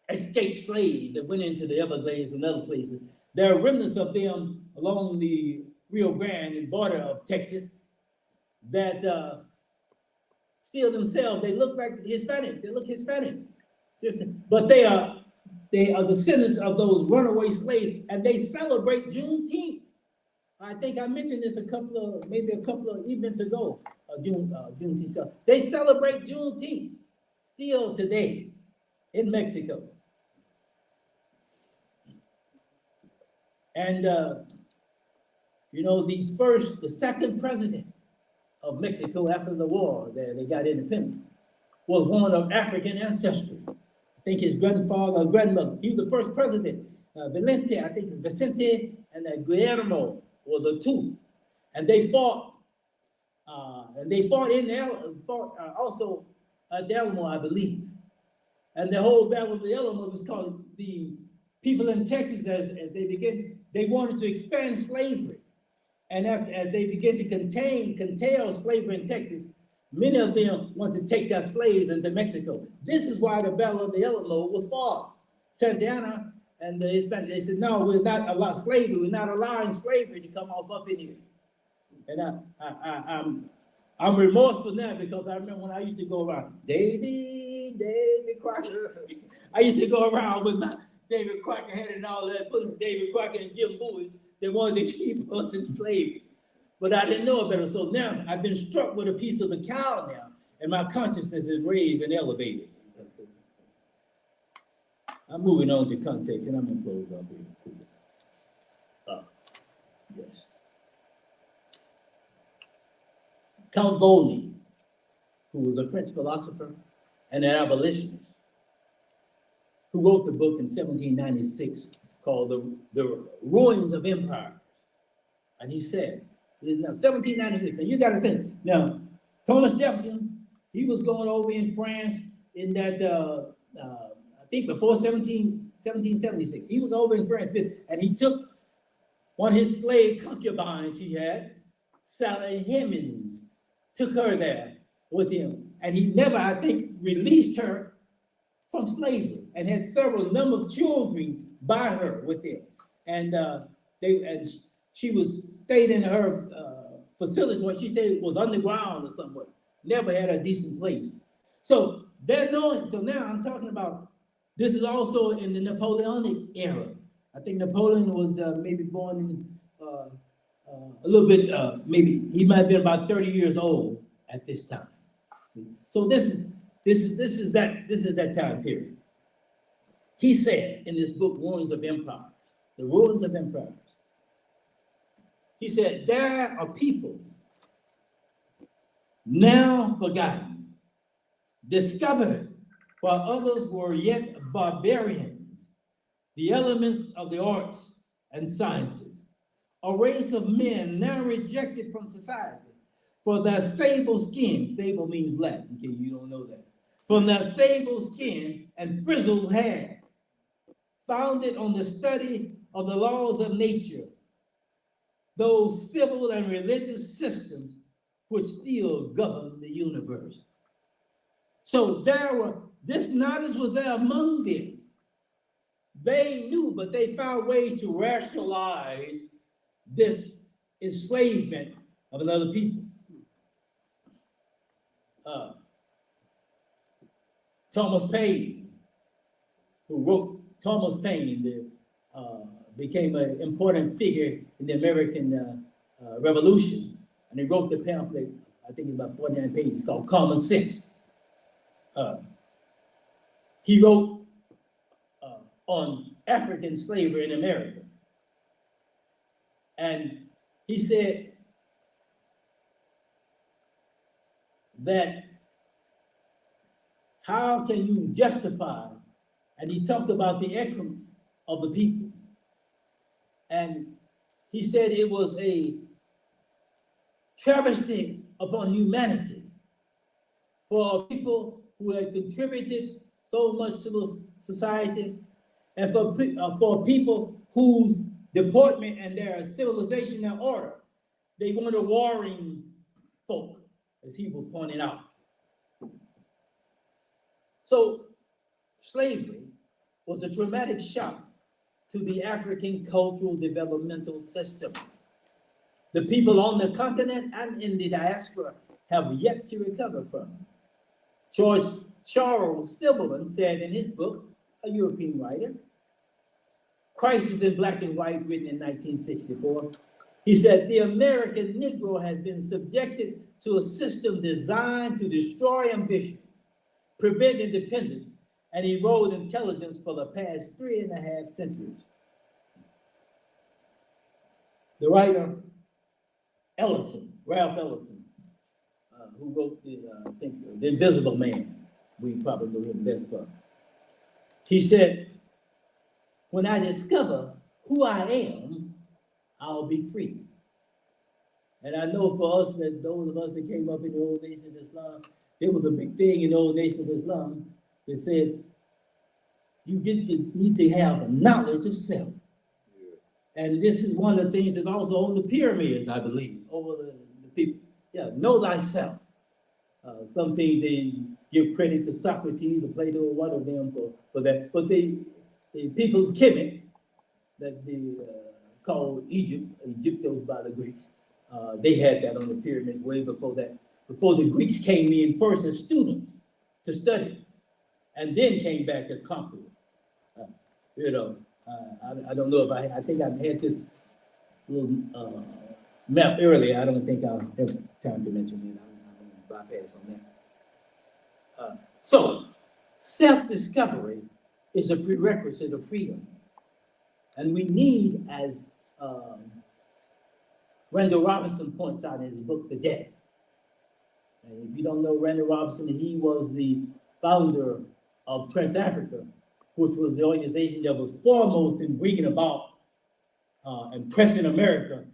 escaped slaves that went into the Everglades and other places. There are remnants of them along the Rio Grande and border of Texas that still themselves, they look like Hispanic. They look Hispanic. But they are descendants of those runaway slaves, and they celebrate Juneteenth. I think I mentioned this maybe a couple of events ago, Juneteenth. They celebrate Juneteenth still today in Mexico. And, the second president of Mexico after the war, they got independent, was one of African ancestry. I think his grandfather or grandmother, he was the first president. Vicente and Guillermo were the two. And they fought, also at the Alamo, I believe. And the whole battle of the Alamo was called the people in Texas, as they wanted to expand slavery. And as they began to curtail slavery in Texas, many of them wanted to take their slaves into Mexico. This is why the Battle of the Alamo was fought. Santa Anna and the Hispanic, they said, no, we're not allowing slavery. We're not allowing slavery to come off up in here. And I'm remorseful now because I remember when I used to go around, David Crocker. I used to go around with my David Crocker head and all that, putting David Crocker and Jim Bowie. They wanted to keep us in slavery. But I didn't know it better. So now I've been struck with a piece of the cow now, and my consciousness is raised and elevated. I'm moving on to context, and I'm going to close up here. Yes. Count Volney, who was a French philosopher and an abolitionist, who wrote the book in 1796 called The Ruins of Empires. And he said, now 1796, and you got to think, now, Thomas Jefferson, he was going over in France in that, I think before 1776, he was over in France, and he took one of his slave concubines he had, Sally Hemings, took her there with him, and he never, I think, released her from slavery, and had several number of children by her with him, and she stayed in her facility where she stayed was underground or somewhere. Never had a decent place. So now I'm talking about. This is also in the Napoleonic era. I think Napoleon was maybe born in a little bit. Maybe he might have been about 30 years old at this time. So this is that time period. He said in this book, Ruins of Empire, The Ruins of Empires. He said, there are people now forgotten, discovered while others were yet barbarians, the elements of the arts and sciences, a race of men now rejected from society for their sable skin. Sable means black, in case you don't know that. From their sable skin and frizzled hair, founded on the study of the laws of nature, those civil and religious systems which still govern the universe. So this knowledge was there among them. They knew, but they found ways to rationalize this enslavement of another people. Thomas Paine, became an important figure in the American Revolution, and he wrote the pamphlet, I think it's about 49 pages, called Common Sense. He wrote on African slavery in America. And he said that how can you justify, and he talked about the excellence of the people. And he said it was a travesty upon humanity for people who had contributed so much to the society, and for people whose deportment and their civilization and order, they weren't a warring folk, as he was pointing out. So slavery was a traumatic shock to the African cultural developmental system. The people on the continent and in the diaspora have yet to recover from. Charles Silberman said in his book, a European writer, Crisis in Black and White, written in 1964, he said, the American Negro has been subjected to a system designed to destroy ambition, prevent independence, and erode intelligence for the past 3.5 centuries. The writer Ralph Ellison, who wrote The Invisible Man, we probably know him best for. He said, when I discover who I am, I'll be free. And I know for us, that those of us that came up in the old Nation of Islam, there was a big thing in the old Nation of Islam that said, you need to have a knowledge of self. Yeah. And this is one of the things that also on the pyramids, I believe, over the people. Yeah, know thyself. Some things they give credit to Socrates or Plato or one of them for that. But the people of Kemet, that they called Egyptos by the Greeks, they had that on the pyramids way before that. Before the Greeks came in first as students to study, and then came back as conquerors. I don't know if I think I've had this little map earlier. I don't think I'll have time to mention it. I'm going to bypass on that. So, self-discovery is a prerequisite of freedom. And we need, as Randall Robinson points out in his book, The Debt. And if you don't know Randall Robinson, he was the founder of Trans-Africa, which was the organization that was foremost in bringing about and pressing America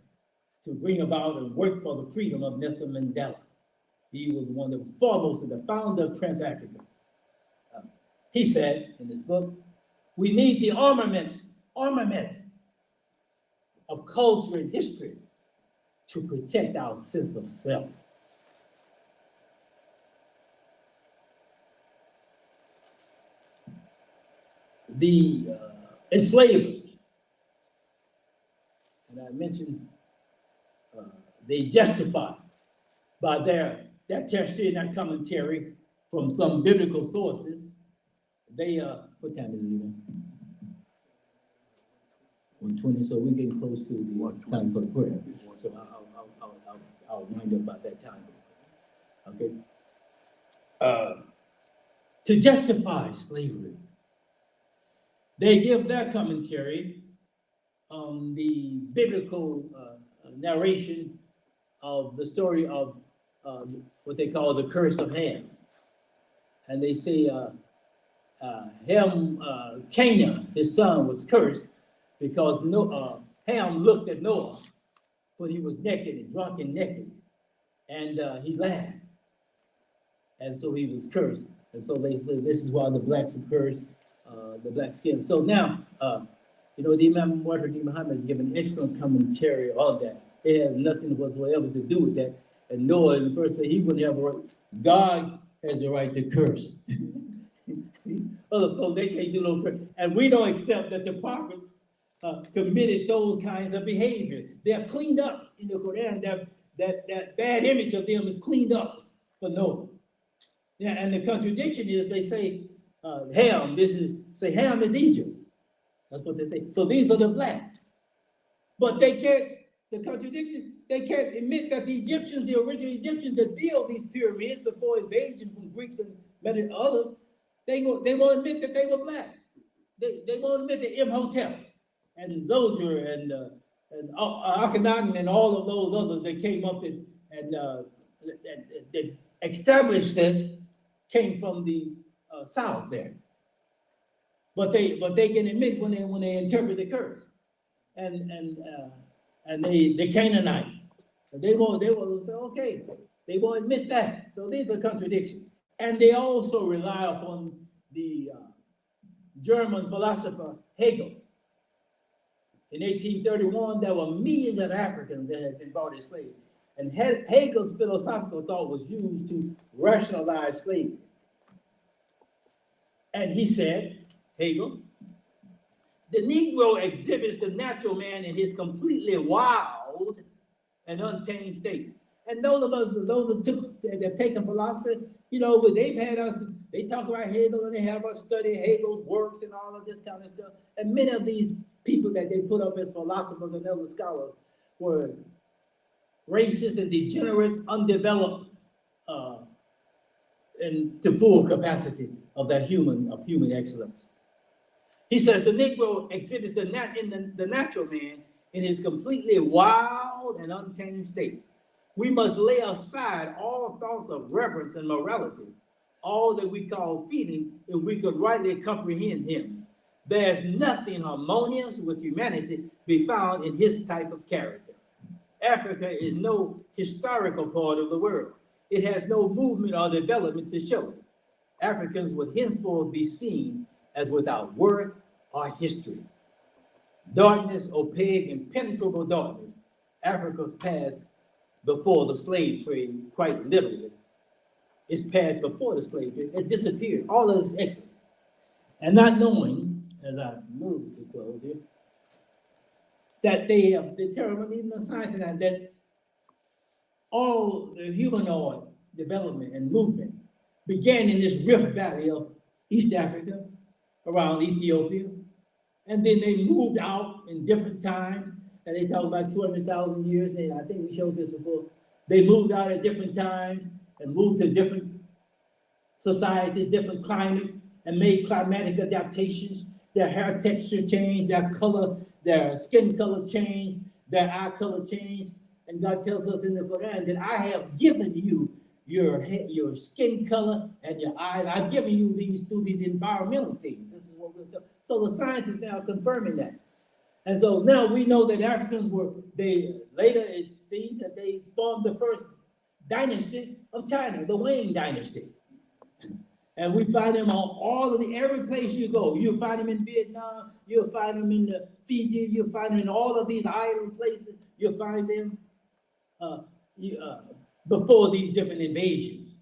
to bring about and work for the freedom of Nelson Mandela. He was the one that was foremost in the founder of Trans-Africa. He said in his book, we need the armaments of culture and history to protect our sense of self. The enslavers, and I mentioned they justify by their tertiary, not commentary from some biblical sources. They, what time is it even? 1:20, so we're getting close to the time for the prayer. So I'll wind up about that time. Okay. To justify slavery, they give their commentary on the biblical narration of the story of what they call the curse of Ham. And they say Canaan, his son, was cursed because Ham looked at Noah when he was naked and drunk and naked, and he laughed. And so he was cursed. And so they say this is why the blacks were cursed, the black skin. So now, the Imam Muhammad has given excellent commentary on that. It has nothing whatsoever to do with that. And Noah, in the first place, he wouldn't have a right. God has the right to curse. Other folks, they can't do no curse. And we don't accept that the prophets committed those kinds of behavior. They're cleaned up in the Quran. That bad image of them is cleaned up for Noah. Yeah, and the contradiction is they say Ham. Ham is Egypt. That's what they say. So these are the blacks, but they can't. The contradiction, they can't admit that the Egyptians, the original Egyptians that built these pyramids before invasion from Greeks and many others, they won't admit that they were black. They won't admit that Imhotep and Zoser and Akhenaten and all of those others that came up and that established this came from the south there. But they can admit when they interpret the curse and the Canaanites. They won't say, okay, they won't admit that. So these are contradictions. And they also rely upon the German philosopher Hegel. In 1831, there were millions of Africans that had been bought as slaves. And Hegel's philosophical thought was used to rationalize slavery. And he said, Hegel, the Negro exhibits the natural man in his completely wild and untamed state. And those of us, that have taken philosophy, but they've had us, they talk about Hegel and they have us study Hegel's works and all of this kind of stuff. And many of these people that they put up as philosophers and other scholars were racist and degenerate, undeveloped, and to full capacity of human excellence. He says the Negro exhibits the natural man in his completely wild and untamed state. We must lay aside all thoughts of reverence and morality, all that we call feeling, if we could rightly comprehend him. There's nothing harmonious with humanity be found in his type of character. Africa is no historical part of the world. It has no movement or development to show. Africans would henceforth be seen as without worth or history. Darkness, opaque, impenetrable darkness, Africa's past before the slave trade, quite literally. It's past before the slave trade. It disappeared. All of this excellent. And not knowing, as I move to close here, that they have determined, even the science, that all the humanoid development and movement began in this Rift Valley of East Africa, around Ethiopia, and then they moved out in different times, and they talk about 200,000 years, and I think we showed this before. They moved out at different times and moved to different societies, different climates, and made climatic adaptations. Their hair texture changed, their color, their skin color changed, their eye color changed. And God tells us in the Quran that I have given you your skin color and your eyes. I've given you these through these environmental things. This is what we're doing. So the science is now confirming that. And so now we know that Africans later it seems that they formed the first dynasty of China, the Wayne dynasty. And we find them on every place you go. You'll find them in Vietnam, you'll find them in the Fiji, you'll find them in all of these island places, you'll find them before these different invasions.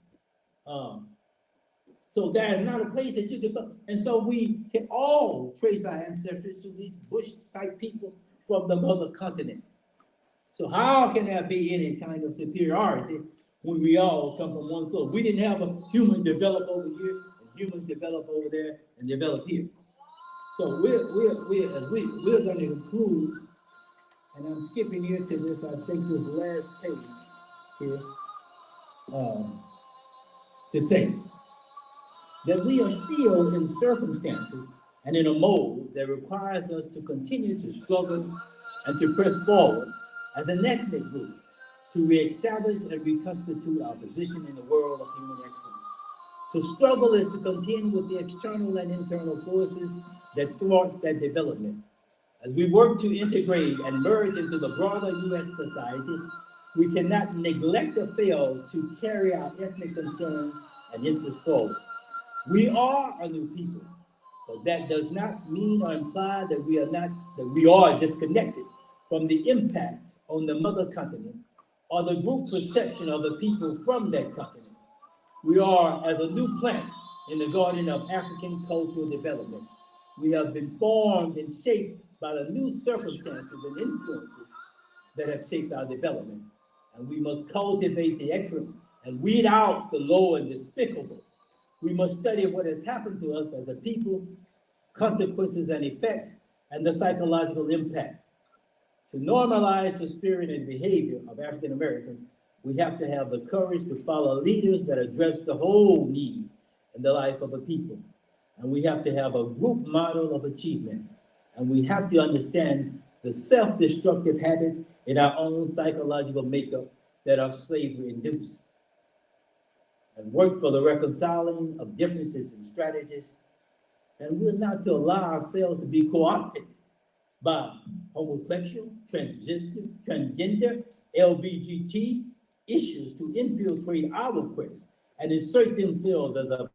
So there's not a place that you can go. And so we can all trace our ancestors to these bush-type people from the mother continent. So how can there be any kind of superiority when we all come from one source? We didn't have a human develop over here, and humans develop over there, and develop here. So we're going to conclude, and I'm skipping here to this, I think this last page here, to say that we are still in circumstances and in a mold that requires us to continue to struggle and to press forward as an ethnic group to reestablish and reconstitute our position in the world of human excellence. To struggle is to contend with the external and internal forces that thwart that development. As we work to integrate and merge into the broader U.S. society, we cannot neglect or fail to carry our ethnic concerns and interests forward. We are a new people, but that does not mean or imply that we are disconnected from the impacts on the mother continent or the group perception of the people from that continent. We are as a new plant in the garden of African cultural development. We have been formed and shaped by the new circumstances and influences that have shaped our development. And we must cultivate the excellence and weed out the low and despicable. We must study what has happened to us as a people, consequences and effects, and the psychological impact. To normalize the spirit and behavior of African Americans, we have to have the courage to follow leaders that address the whole need in the life of a people. And we have to have a group model of achievement. And we have to understand the self-destructive habits in our own psychological makeup that are slavery-induced. And work for the reconciling of differences and strategies. And we're not to allow ourselves to be co-opted by homosexual, transgender, LGBT issues to infiltrate our quest and insert themselves as a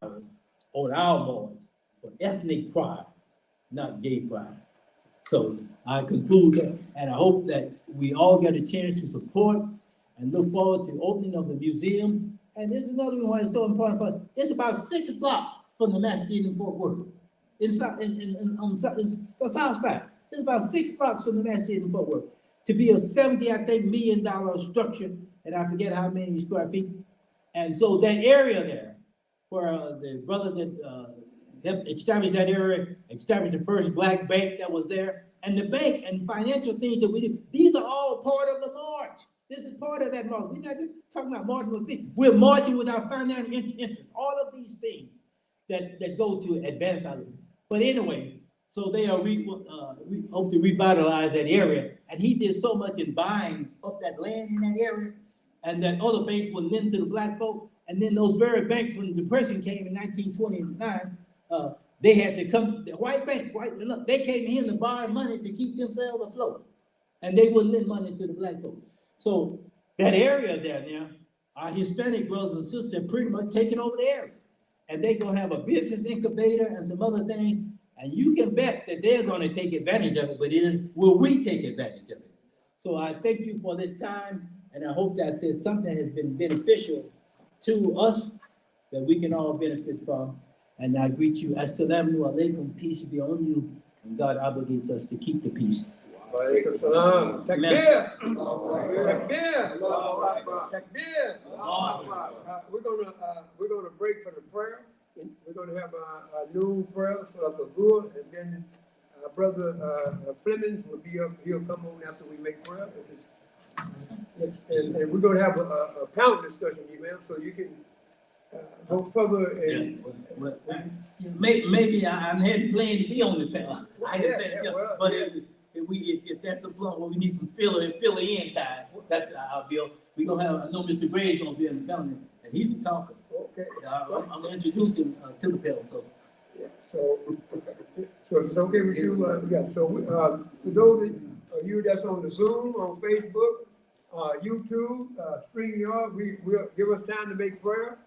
on our boards for ethnic pride, not gay pride. So I conclude that, and I hope that we all get a chance to support and look forward to opening of the museum. And this is another reason why it's so important. For it's about 6 blocks from the Masjid in Fort Worth, on the south side. It's about 6 blocks from the Masjid in Fort Worth. To be a $70 million structure, and I forget how many square feet. And so that area there, where the brother that helped establish that area, established the first black bank that was there, and the bank and financial things that we did, these are all part of the march. This is part of that march. We're not just talking about marching with feet. We're marching with our financial interests. All of these things that go to advance our life. But anyway, so they are we hope to revitalize that area. And he did so much in buying up that land in that area, and that other banks would lend to the black folk. And then those very banks, when the Depression came in 1929, they had to come, the white bank, they came in to borrow money to keep themselves afloat. And they wouldn't lend money to the black folks. So that area there now, our Hispanic brothers and sisters have pretty much taken over the area. And they're gonna have a business incubator and some other things. And you can bet that they're gonna take advantage of it, but it is, will we take advantage of it? So I thank you for this time, and I hope that says something has been beneficial to us that we can all benefit from. And I greet you, Assalamu alaikum, peace be on you, and God obligates us to keep the peace. Walaikum salam. Takbir. Takbir. Takbir. We're gonna break for the prayer. We're gonna have a noon prayer for the Zuhr, and then Brother Fleming will be up. He'll come on after we make prayer. And we're gonna have a panel discussion, email, so you can go further and. Maybe I'm heading planning to be on the panel. If that's a plan, well, we need some filler in time. That's our bill. We're gonna have, I know Mr. Gray's gonna be in the panel, and he's a talker. Okay. I'm gonna introduce him to the panel, so. Yeah, so if it's okay with you, for those of you that's on the Zoom, on Facebook, YouTube, StreamYard, we'll give us time to make prayer.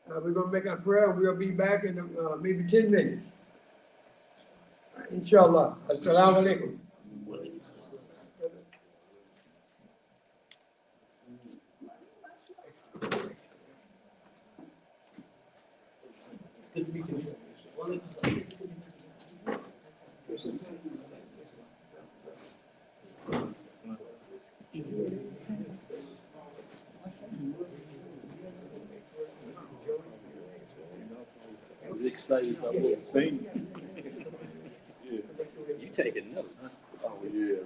We're gonna make our prayer, and we'll be back in maybe 10 minutes. Inshallah. Assalamu alaikum. Good to meet you. I was excited about what I'm saying. Yeah. You taking notes? Oh, yeah.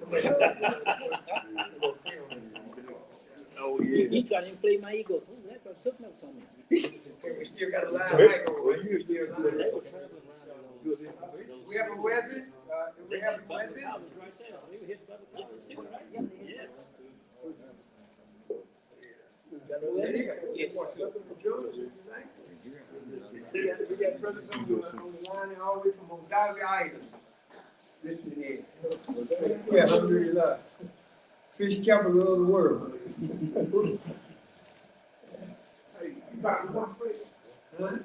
Oh, He yeah. trying to inflate my ego. Oh, that brother took notes on me. We still got a live mic on, right? You still live. We have a weapon? Do we have a weapon? Yes. We got brothers on the line all the way from Mondavi Island. Listening in. Yeah, alhamdulillah. Fish capital of the world. Huh?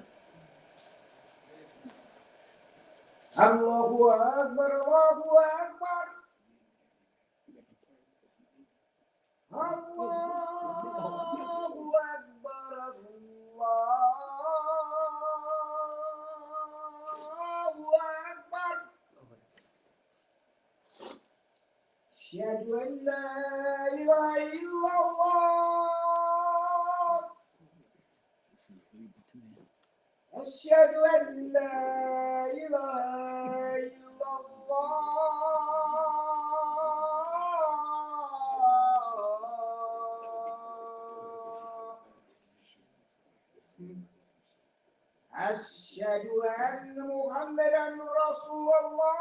Allahu Akbar, Allahu Akbar. Allahu Akbar, Allahu Akbar. Ashhadu an la ilaha illallah. أشهد أن لا إله إلا الله أشهد أن محمدا رسول الله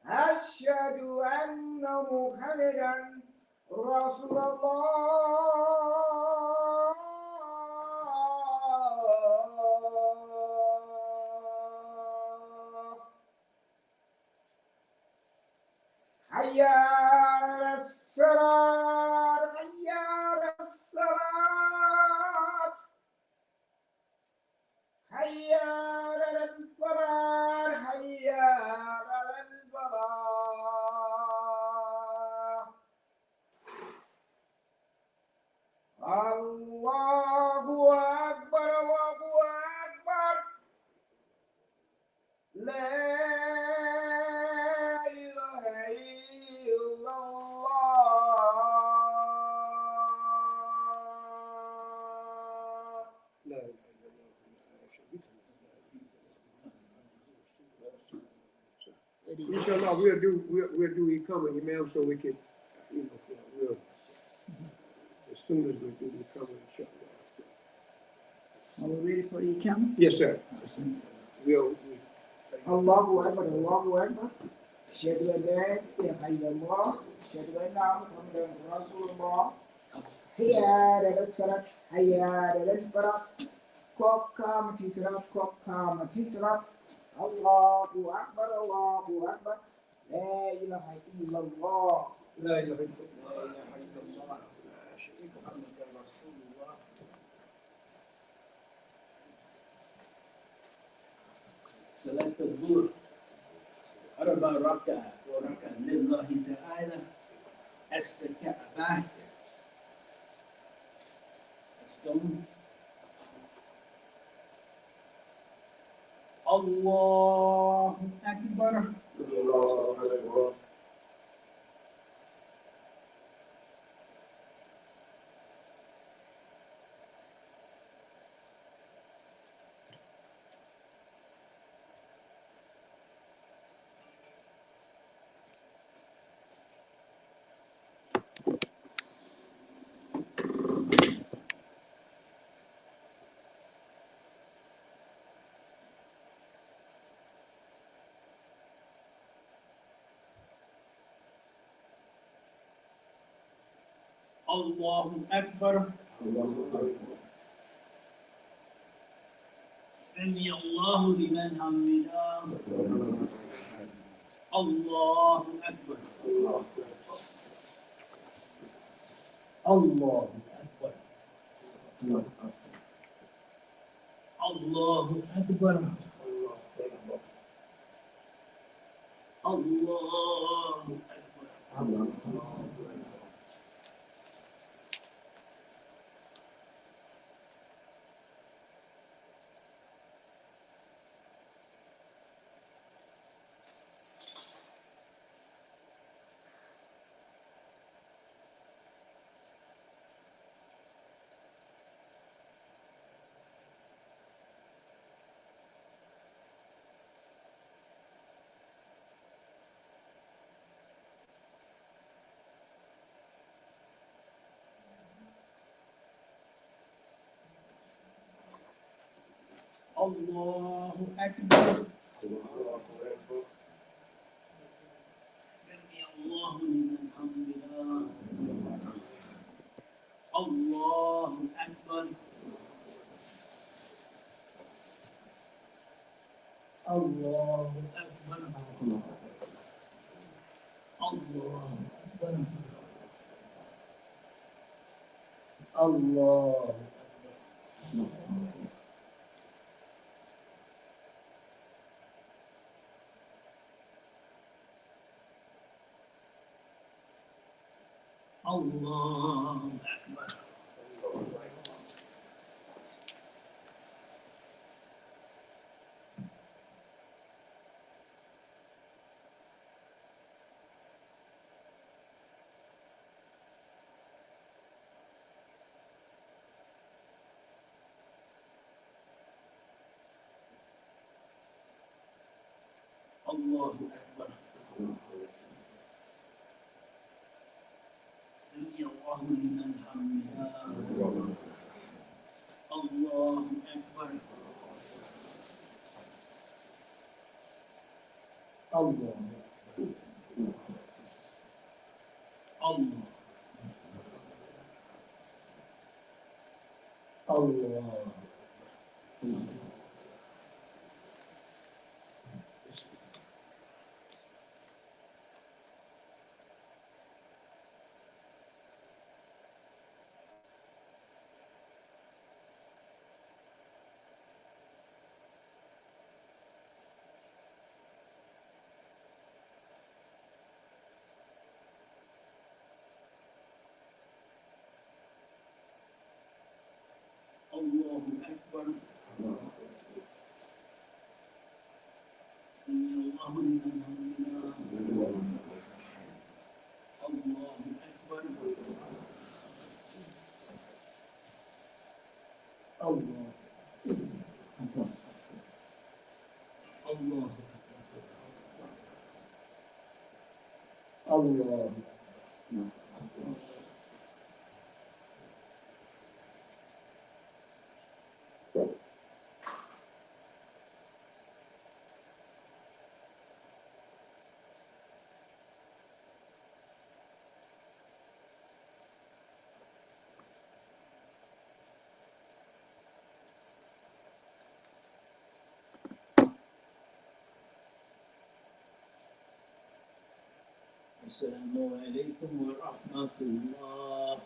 أشهد أن محمدا رسول الله حي على الصلاة حي على الصلاة حي على الفلاح حي على الفلاح الله أكبر الله أكبر لا إله إلا الله لا إله إلا الله. Inshallah, we'll do Ikama, Imam, so we can, we'll, as soon as we do Ikama, inshallah. Are we ready for the camera? Yes, sir. We'll, الله أكبر الله أكبر أشهد أن لا إله إلا الله أشهد أن محمدا رسول الله حي على الصلاة حي على الفلاح قد قامت الصلاة قد قامت الصلاة الله أكبر لا إله إلا الله لا إله إلا الله. محمد رسول الله صلاة الظهر 4 ركعة وركعة لله تعالى استكعبه استم الله أكبر الله أكبر الله أكبر سمع الله لمن حمده الله أكبر الله أكبر الله أكبر الله أكبر الله أكبر سمع الله لمن حمده الله أكبر الله أكبر الله أكبر الله الله أكبر Allahu Akbar. Sami Allahu liman hamidah. Allahu Akbar. Allah. Allah. Allah. Allahu Akbar. Sami Allahu liman hamidah. Allahu Akbar. Allah. Allah. Allah. Assalamu alaikum wa rahmatullah.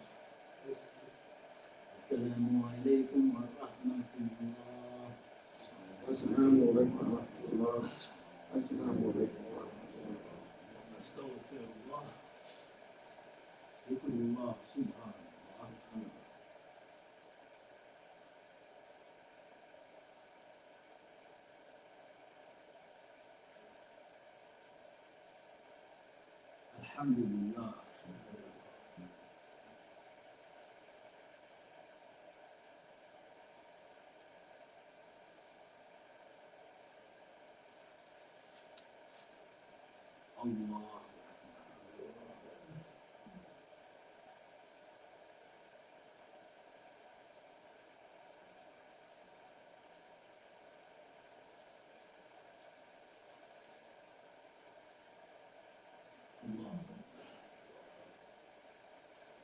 Assalamu alaikum wa rahmatullah. Assalamu alaikum wa rahmatullah. Assalamu alaikum wa rahmatullah. Astaghfirullah. Zikrullah subhanallah. Alhamdulillah. Allah. Allah.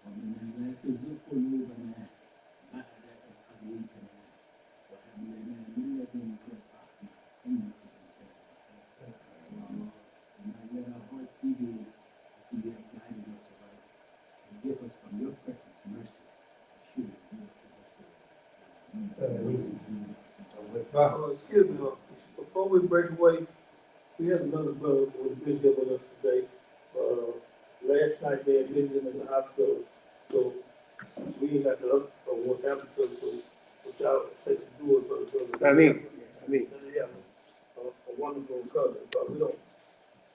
ربنا لا تزغ قلوبنا بعد إذ هديتنا وهب لنا من لدنك رحمة إنك أنت الوهاب. Let our hearts be healed as you have guided us aright, and give us from your presence mercy. Surely you will give us good. Excuse me, before we break away, we have another brother who was visiting with us today. Last night they admitted him in the hospital, so we got the other what happened to him, so what y'all say to do it for the brother. I mean, Yeah, a wonderful recovery, but we don't,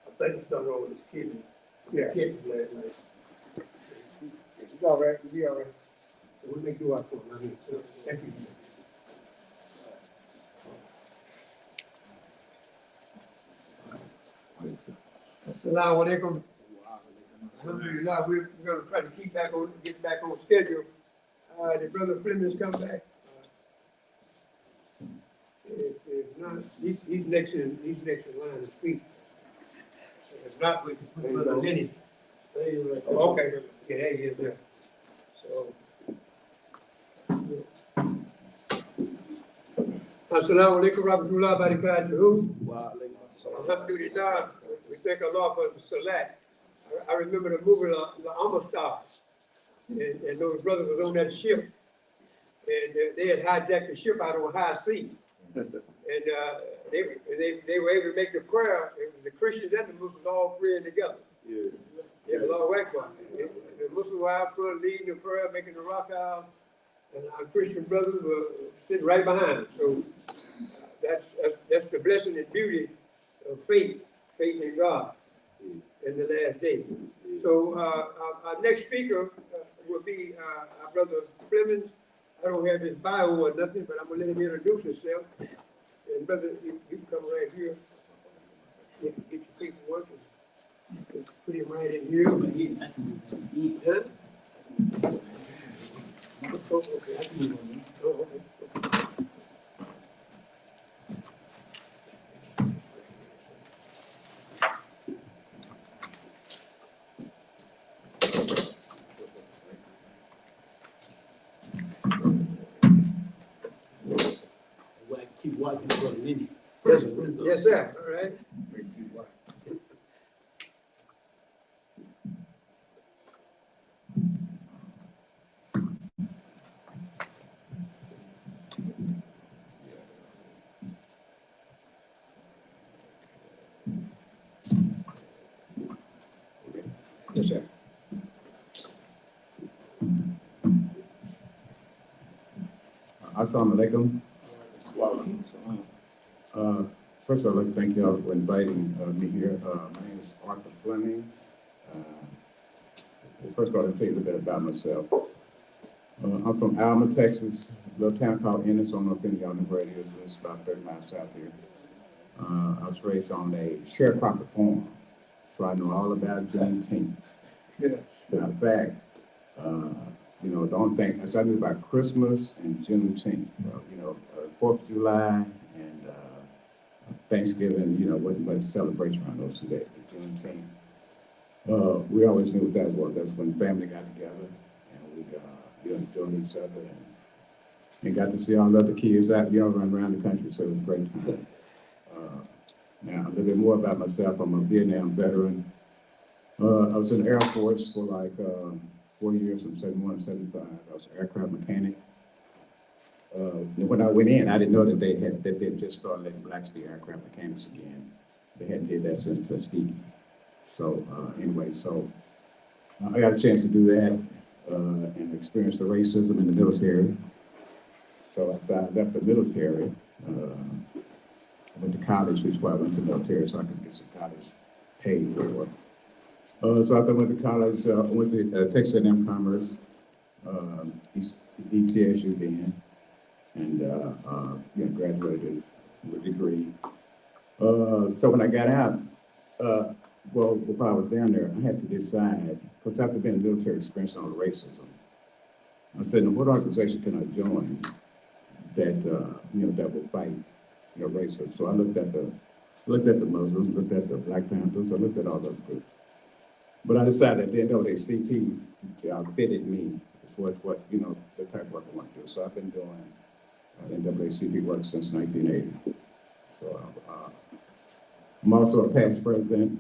I think there's something wrong with his kidney. Yeah. Kidney last night. it's all right, it'll be all right. We'll make you out for it, I mean, thank you. Assalamu alaikum. Alhamdulillah, we're gonna try to get back on schedule. The brother Fleming's come back. If not, he's next in line to speak. If not, with Brother Lenny. Oh, okay, yeah, there he is there. So. Assalamu alaikum warahmatullahi wabarakatuh. Alhamdulillah, we thank Allah for the salat. I remember the movie La Amistad, and those brothers was on that ship, and they had hijacked the ship out on high sea, and they were able to make the prayer. It was the Christians and the Muslims all praying together. Yeah, Allahu Akbar. The Muslim wives were leading the prayer, making the rak'ah, and our Christian brothers were sitting right behind. So that's the blessing and beauty of faith in God in the last day. So our next speaker will be our brother Fleming. I don't have his bio or nothing, but I'm gonna let him introduce himself. And brother, you can come right here. get your paperwork and put it right in here. Huh? Oh, okay, I can move on. Oh, okay. Keep watching for a minute. Yes, sir, all right. Yes, sir. Assalamu alaikum. First of all, I'd like to thank you all for inviting me here. My name is Arthur Fleming. First of all, I'll tell you a little bit about myself. I'm from Alma, Texas, a little town called Ennis. I don't know if any of y'all know where it is. It's about 30 miles south here. I was raised on a sharecropper farm, so I know all about JuneTeenth. Yeah. Matter of fact, you know, the only thing, I knew about Christmas and JuneTeenth, you know, 4th of July and Thanksgiving, you know, wasn't much celebration around those 2 days, but JuneTeenth. We always knew what that was. That's when family got together and we, you know, joined each other and got to see all the other kids out, you know, run around the country, so it was a great time. Now, a little bit more about myself. I'm a Vietnam veteran. I was in the Air Force for like 4 years, from 71 to 75. I was an aircraft mechanic. When I went in, I didn't know that they just started letting blacks be aircraft mechanics again. They hadn't did that since Tuskegee. So anyway, so I got a chance to do that and experience the racism in the military. So after I left the military, I went to college, which is why I went to the military, so I could get some college paid for. So after I went to college, I went to Texas A&M Commerce, ETSU then, and you know, graduated with a degree. So when I got out, well, while I was down there, I had to decide, because after being in the military experience on racism, I said, now what organization can I join that, you know, that will fight, you know, racism? So I looked at the Muslims, looked at the Black Panthers, I looked at all those groups. But I decided the NAACP fitted me as far as what, you know, the type of work I want to do. So I've been doing NAACP work since 1980. So I'm also a past president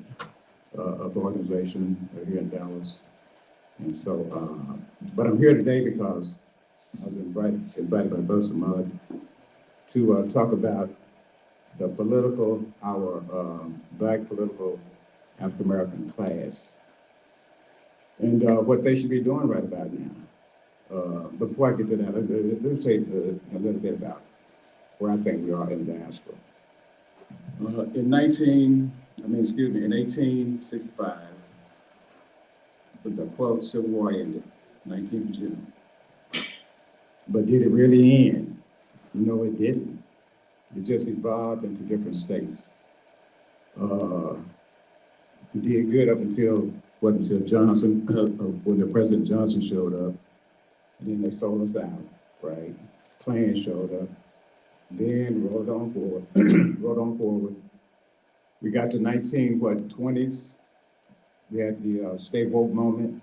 of the organization here in Dallas. And so, but I'm here today because I was invited by Brother Samad to talk about the political, our Black political African-American class and what they should be doing right about now. But before I get to that, let me say a little bit about where I think we are in the diaspora. In 1865, the quote, Civil War ended, 19th of June. But did it really end? No, it didn't. It just evolved into different states. We did good up until Johnson, when the President Johnson showed up, and then they sold us out, right? Klan showed up, then rolled on forward. We got to 20s. We had the stay woke moment,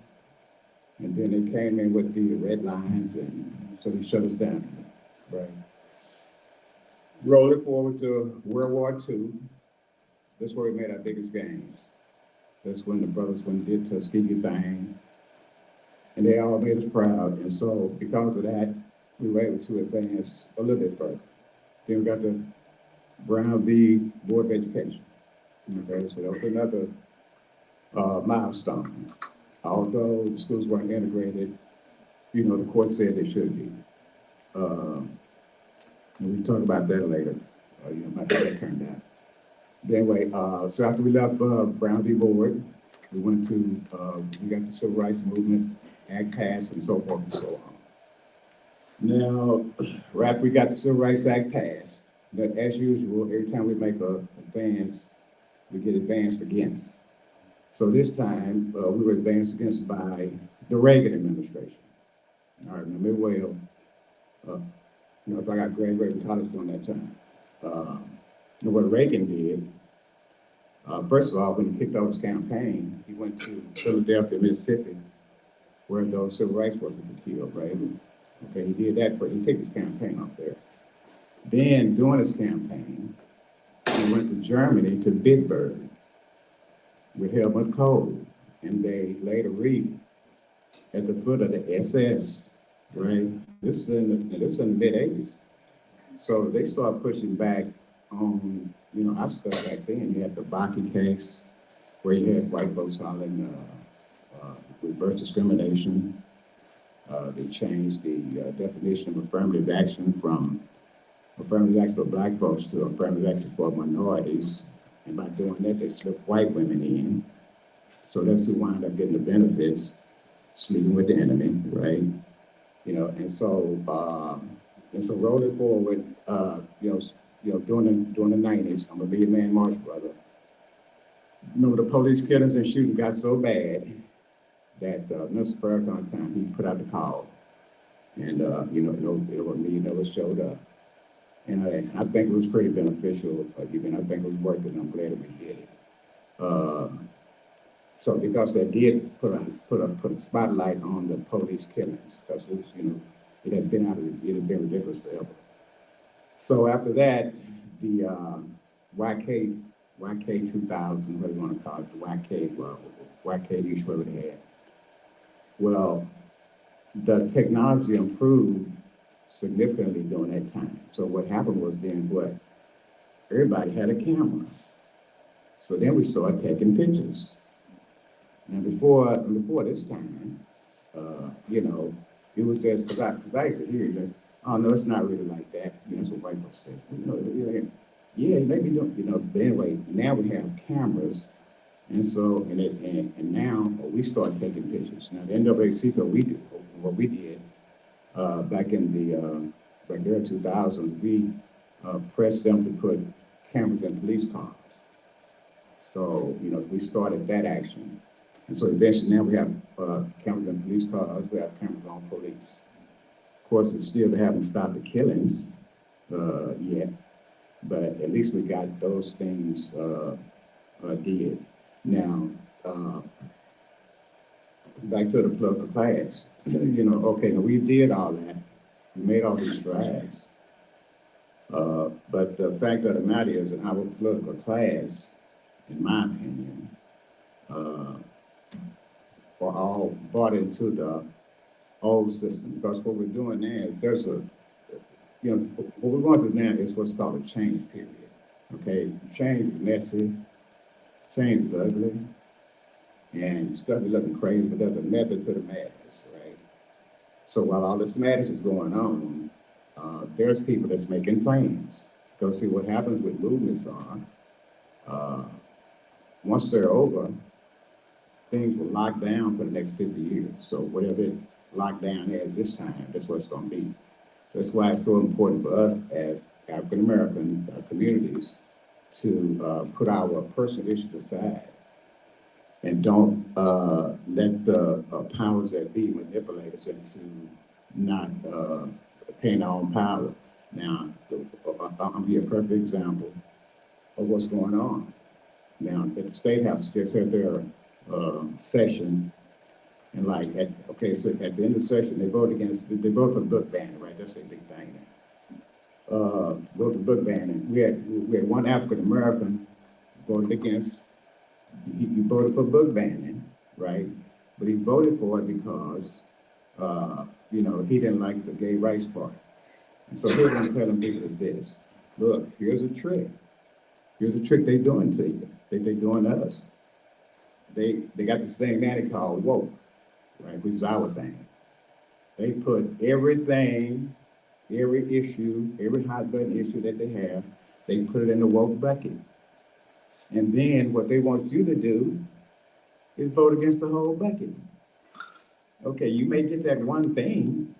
and then they came in with the red lines, and so they shut us down, right? Roll it forward to World War II. That's where we made our biggest gains. That's when the brothers went and did Tuskegee thing, and they all made us proud. And so because of that, we were able to advance a little bit further. Then we got the Brown v. Board of Education. Okay, so that was another milestone. Although the schools weren't integrated, you know, the court said they should be. And we can talk about that later, you know, how that turned out. But anyway, so after we left Brown v. Board, we went to, we got the Civil Rights Movement, Act passed, and so forth and so on. Now, right after we got the Civil Rights Act passed, but as usual, every time we make a advance, we get advanced against. So this time, we were advanced against by the Reagan administration. I remember it well. If I got graduated from college during that time. What Reagan did, first of all, when he kicked off his campaign, he went to Philadelphia, Mississippi, where those civil rights workers were killed, right? Okay, he did that, but he kicked his campaign off there. Then, during his campaign, he went to Germany, to Bitburg, with Helmut Kohl, and they laid a wreath at the foot of the SS, right? This is in the mid-'80s. So they started pushing back on, I started back then. You had the Bakke case, where you had white folks hollering reverse discrimination. They changed the definition of affirmative action from affirmative action for black folks to affirmative action for minorities. And by doing that, they slipped white women in. So that's who wound up getting the benefits, sleeping with the enemy, right? And so rolling forward, during the 90s, I'm a big man March brother. The police killings and shooting got so bad that Mr. Farrakhan time, he put out the call. And, it was me that was showed up. And I think it was pretty beneficial, even I think it was worth it, and I'm glad that we did it. So because they did put a spotlight on the police killings, because it was, it had been ridiculous forever. So after that, the YK 2000, what do you want to call it, the YK use what we had. Well, the technology improved significantly during that time. So what happened was then everybody had a camera. So then we started taking pictures. Now before this time, it was just, because I used to hear just, oh no, it's not really like that. That's what white folks say. Yeah, maybe don't, but anyway, now we have cameras. And so, and now we start taking pictures. Now the NAACP, what we did, back in the early 2000s, we pressed them to put cameras in police cars. So, we started that action. And so eventually now we have cameras in police cars, we have cameras on police. Of course, it's still, they haven't stopped the killings yet, but at least we got those things did. Now, back to the political class, okay, now we did all that, we made all these strides. But the fact of the matter is that our political class, in my opinion, were all bought into the old system, because what we're doing now, there's what we're going through now is what's called a change period. Okay, change is messy, change is ugly, and stuff is looking crazy, but there's a method to the madness, right? So while all this madness is going on, there's people that's making plans. Because see, what happens with movements are, once they're over, things will lock down for the next 50 years. So whatever lockdown has this time, that's what it's going to be. So that's why it's so important for us as African-American communities to put our personal issues aside and don't let the powers that be manipulate us into not attain our own power. Now, I'll be a perfect example of what's going on. Now, at the State House, just had their session, and so at the end of the session, they voted for the book ban, right? That's a big thing now. Voted for book banning. We had one African American voted against. He voted for book banning, right? But he voted for it because, he didn't like the gay rights part. And so here's what I'm telling people is this: look, here's a trick. Here's a trick they're doing to you. They're doing to us. They got this thing now they call woke, right? Which is our thing. They put everything, every issue, every hot button issue that they have, they put it in the woke bucket. And then what they want you to do is vote against the whole bucket. Okay, you may get that one thing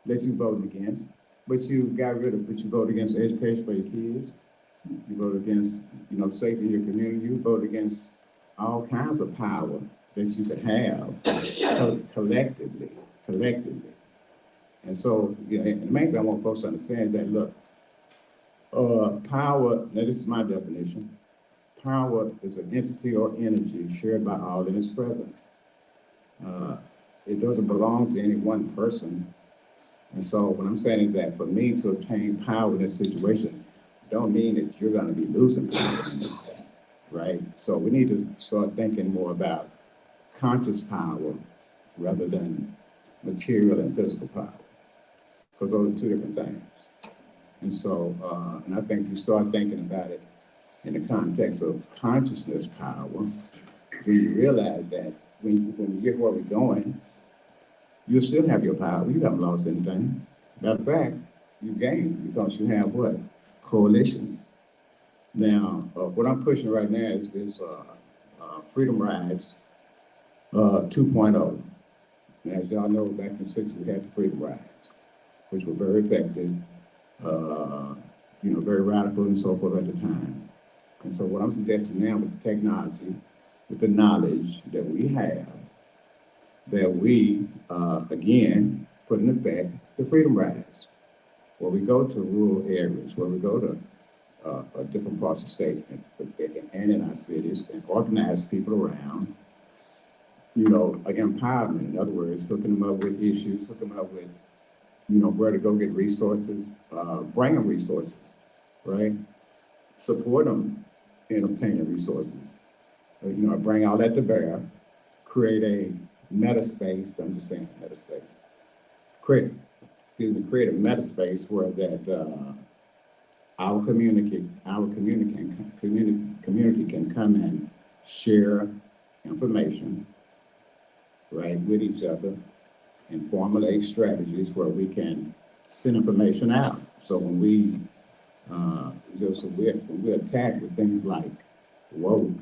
that you voted against, but you voted against education for your kids. You vote against, safety in your community. You vote against all kinds of power that you could have collectively. And so, and the main thing I want folks to understand is that, look, power, now this is my definition, power is an entity or energy shared by all in its presence. It doesn't belong to any one person. And so what I'm saying is that for me to obtain power in this situation, don't mean that you're gonna be losing power, right? So we need to start thinking more about conscious power rather than material and physical power, because those are two different things. And so, and I think if you start thinking about it in the context of consciousness power, then you realize that when you get where we're going, you'll still have your power. You haven't lost anything. Matter of fact, you gain because you have what? Coalitions. Now, what I'm pushing right now is Freedom Rides 2.0. As y'all know, back in the 60s, we had the Freedom Rides, which were very effective, very radical and so forth at the time. And so what I'm suggesting now with the technology, with the knowledge that we have, that we, again, put in effect the Freedom Rides, where we go to rural areas, where we go to different parts of the state and in our cities and organize people around, empowerment. In other words, hooking them up with issues, hooking them up with, where to go get resources, bring them resources, right? Support them in obtaining resources. Bring all that to bear, create a meta space. I'm just saying meta space. Create a meta space where that our community can come and share information, right, with each other and formulate strategies where we can send information out. So when we're attacked with things like woke,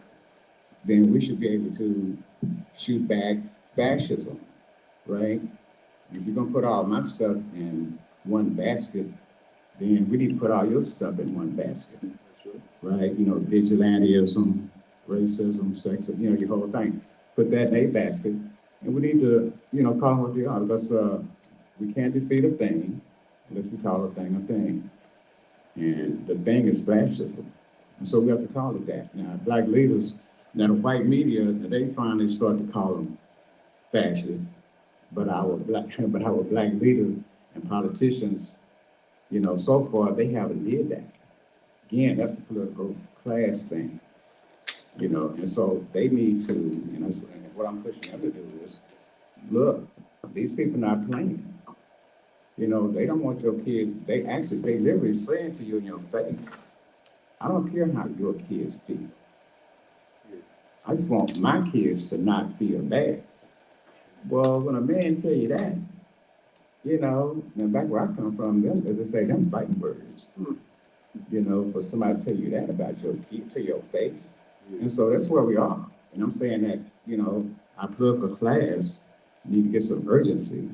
then we should be able to shoot back fascism, right? If you're gonna put all my stuff in one basket, then we need to put all your stuff in one basket, right? Vigilantism, racism, sexism, your whole thing. Put that in a basket, and we need to, call them what they are, because we can't defeat a thing unless we call a thing a thing. And the thing is fascism. And so we have to call it that. Now, black leaders, now the white media, they finally start to call them fascists, but our black leaders and politicians, so far they haven't did that. Again, that's a political class thing, and so they need to, and what I'm pushing them to do is, look, these people not playing. They don't want your kids, they literally saying to you in your face, I don't care how your kids feel. I just want my kids to not feel bad. Well, when a man tell you that, now back where I come from, them, as they say, them fighting words. For somebody to tell you that about your kid to your face. And so that's where we are. And I'm saying that, our political class need to get some urgency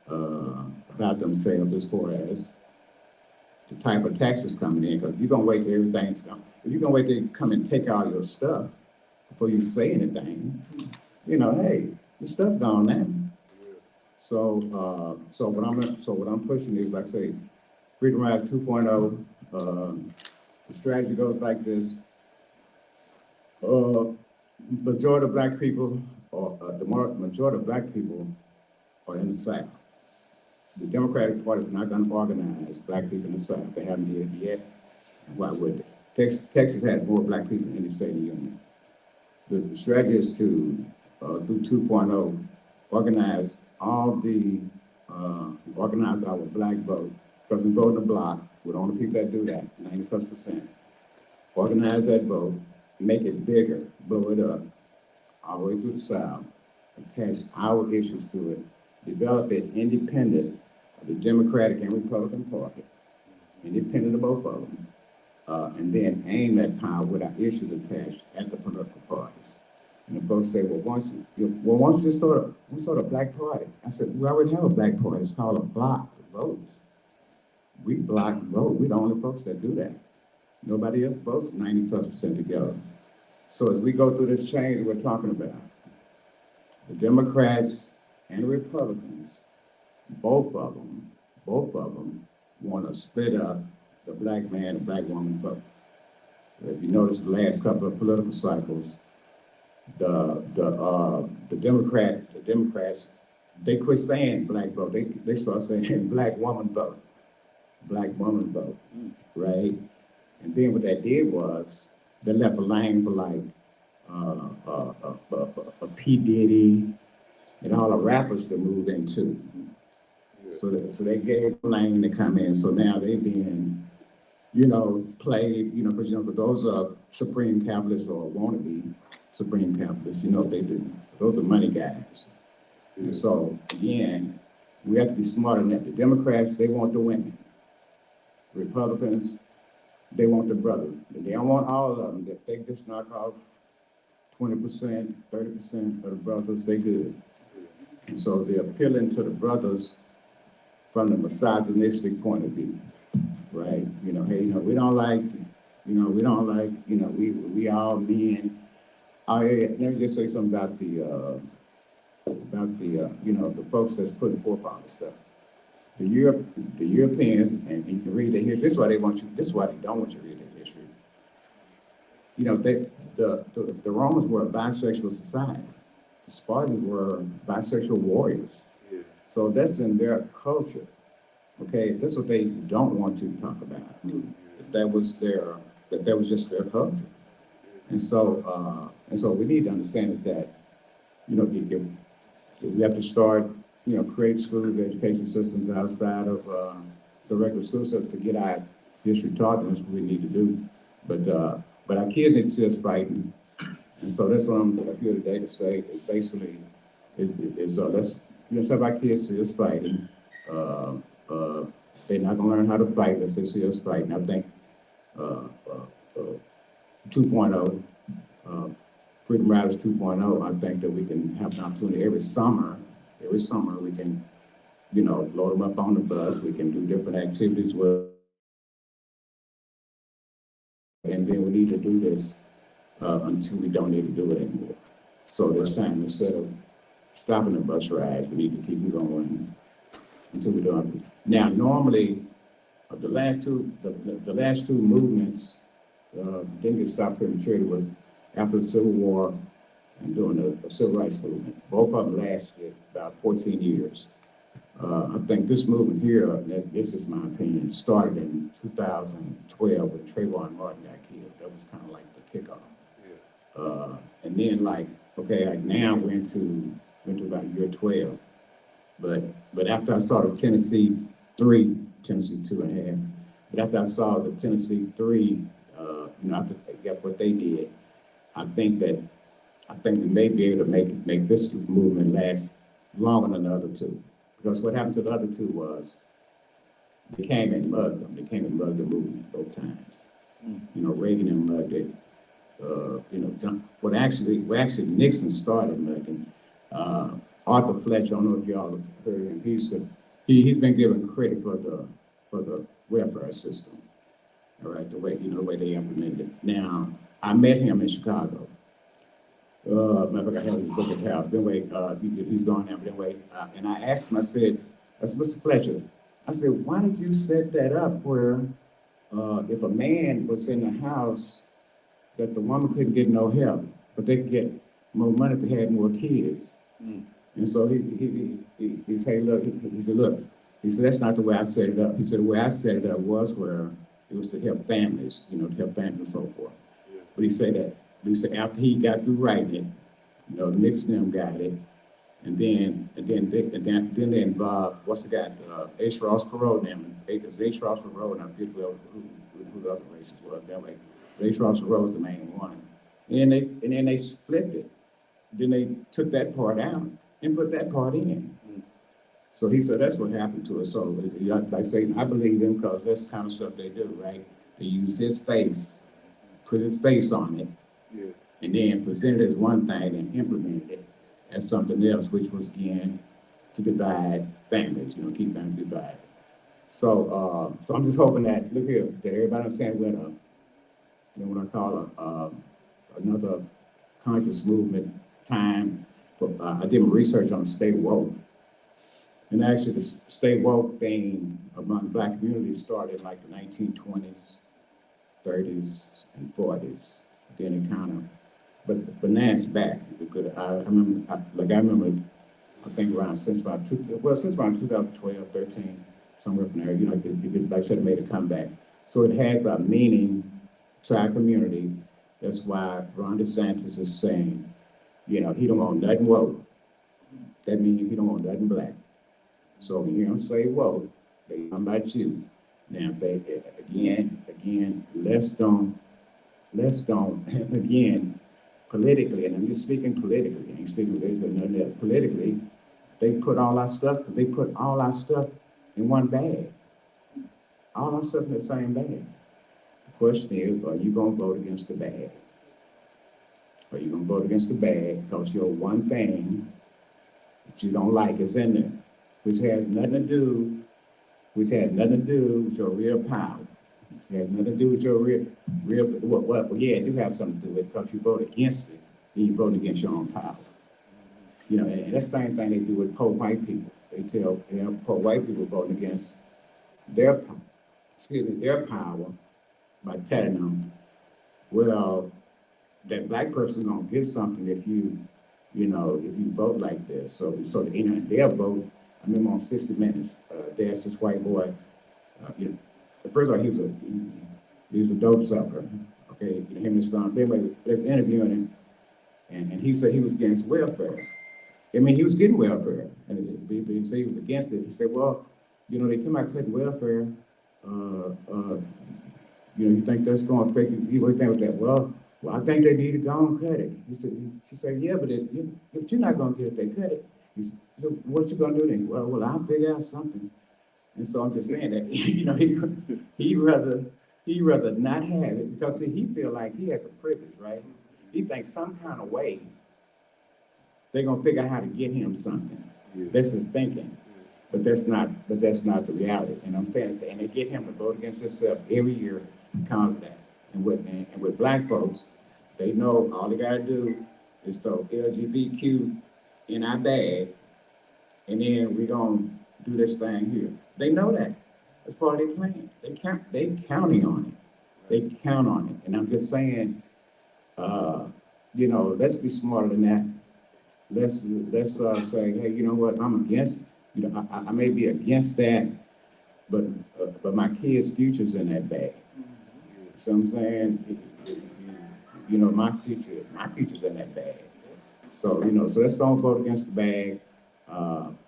about themselves as far as the type of taxes coming in. Because you're going to wait till everything's gone. If you're going to wait till come and take all your stuff before you say anything, hey, your stuff gone now. So what I'm pushing is, like I say, Freedom Rides 2.0. The strategy goes like this. Majority of black people, majority of black people are in the South. The Democratic Party is not going to organize black people in the South. They haven't did it yet. And why would they? Texas had more black people in the state of the union. The strategy is to, through 2.0, organize all organize our black vote, because we vote in a block. We're the only people that do that, 90+%. Organize that vote, make it bigger, blow it up, all the way through the South, attach our issues to it, develop it independent of the Democratic and Republican Party, independent of both of them, and then aim that power with our issues attached at the political parties. And the folks say, well, why don't you just start a black party? I said, we already have a black party. It's called a block vote. We block vote. We're the only folks that do that. Nobody else votes 90+% together. So as we go through this change we're talking about, the Democrats and the Republicans, both of them want to split up the black man and black woman vote. If you notice the last couple of political cycles, the Democrats, they quit saying black vote. They start saying black woman vote, right? And then what that did was they left a lane for like a P Diddy and all the rappers to move into. So they gave a lane to come in. So now they being, played, for those supreme capitalists or wannabe supreme capitalists, they do. Those are money guys. And so again, we have to be smarter than that. The Democrats, they want the women. Republicans, they want the brothers. They don't want all of them. If they just knock off 20%, 30% of the brothers, they good. And so they're appealing to the brothers from the misogynistic point of view, right? Hey, we don't like, we all men. Oh, yeah. Let me just say something about the folks that's putting forth all this stuff. The Europeans, and you can read their history. This is why they want you. This is why they don't want you to read their history. The Romans were a bisexual society. The Spartans were bisexual warriors. Yeah. So that's in their culture. Okay, that's what they don't want you to talk about. That was just their culture. And so we need to understand is that, we have to start, create schools, education systems outside of the regular school system to get our history taught, and that's what we need to do. But our kids need to see us fighting, and so that's what I'm here today to say. Is basically let's have our kids see us fighting. They're not gonna learn how to fight unless they see us fighting. I think 2.0. Freedom Riders 2.0, I think that we can have an opportunity every summer we can, load them up on the bus, we can do different activities with, and then we need to do this until we don't need to do it anymore. So this time, instead of stopping the bus rides, we need to keep them going until we don't. Now, normally, the last two movements didn't get stopped prematurely was after the Civil War and during the Civil Rights Movement. Both of them lasted about 14 years. I think this movement here, this is my opinion, started in 2012 when Trayvon Martin got killed. That was kind of like the kickoff. Yeah. And then now we're into about year 12. But after I saw the Tennessee 2.5, but after I saw the Tennessee 3, after I got what they did, I think we may be able to make this movement last longer than the other two. Because what happened to the other two was they came and mugged them. They came and mugged the movement both times. Reagan and mugged it. What actually Nixon started mugging. Arthur Fletcher, I don't know if y'all have heard of him. He's been given credit for the welfare system. All right, the way they implemented it. Now, I met him in Chicago. Matter of fact, I have his book at the house. Anyway, he's gone now, but anyway, and I asked him, I said, Mr. Fletcher, I said, why did you set that up where if a man was in the house, that the woman couldn't get no help, but they could get more money to have more kids? And so he said, look, he said, that's not the way I set it up. He said, the way I set it up was where it was to help families, to help families and so forth. Yeah. But he said after he got through writing it, Nixon and them got it, and then they involved, what's the guy, H. Ross Perot, H. Ross Perot, and I forget who the other races were that way. But H. Ross Perot was the main one. And then they flipped it. Then they took that part out and put that part in. So he said that's what happened to us. So like I say, I believe him because that's the kind of stuff they do, right? They use his face, put his face on it, yeah, and then present it as one thing and implement it as something else, which was again to divide families, keep families divided. So I'm just hoping that, look here, that everybody understands we're in what I call another conscious movement time. I did my research on stay woke. And actually, the stay woke thing among Black communities started in like the 1920s, 30s, and 40s. Then it kind of, but now it's back. I remember, I think around since around 2012, 13, somewhere from there, like I said, it made a comeback. So it has a meaning to our community. That's why Ron DeSantis is saying, he don't want nothing woke. That means he don't want nothing black. So when you don't say woke, they come about you. Now, if they, again, let's don't, again, politically, and I'm just speaking politically, I ain't speaking politically, nothing else. Politically, they put all our stuff in one bag. All our stuff in the same bag. The question is, are you gonna vote against the bag? Are you gonna vote against the bag because your one thing that you don't like is in there, which has nothing to do with your real power. It has nothing to do with your real, yeah, it do have something to do with it because you vote against it, then you vote against your own power. And that's the same thing they do with poor white people. They tell poor white people voting against their power by telling them, well, that black person's gonna get something if you vote like this. So their vote. I remember on 60 Minutes, there's this white boy. First of all, he was a dope sucker. Okay, him and his son. They was interviewing him, and he said he was against welfare. I mean, he was getting welfare, and he said he was against it. He said, well, they came out cutting welfare. You think that's going to affect you? What do you think with that? Well, I think they need to go and cut it. She said, yeah, but you're not going to get it if they cut it. He said, what you going to do then? Well, I'll figure out something. And so I'm just saying that, he'd rather not have it because see, he feel like he has a privilege, right? He thinks some kind of way they're going to figure out how to get him something. Yeah. That's his thinking. But that's not the reality. And I'm saying, and they get him to vote against himself every year because of that. And with black folks, they know all they gotta do is throw LGBTQ in our bag, and then we're gonna do this thing here. They know that. That's part of their plan. They counting on it. They count on it. And I'm just saying, let's be smarter than that. Let's say, hey, you know what? I'm against. I may be against that, but my kids' future's in that bag. So I'm saying, my future's in that bag. So so let's don't vote against the bag.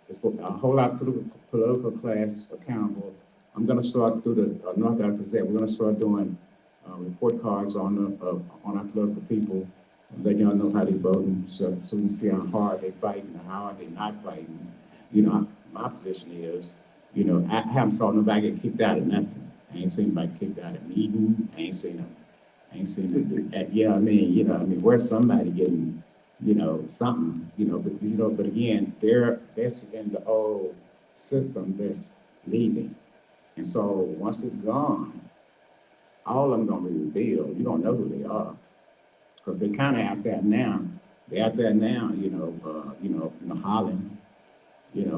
Let's put a whole lot of political class accountable. I'm gonna start through the North Africa said we're gonna start doing report cards on our political people, letting y'all know how they voting, so we can see how hard they fighting and how hard they not fighting. My position is, I haven't saw nobody get kicked out of nothing. I ain't seen anybody kicked out of a meeting. I ain't seen them. Where's somebody getting, something, but again, that's in the old system that's leaving. And so once it's gone, all of them gonna be revealed. You don't know who they are. Because they kind of out there now. They're out there now, Holland.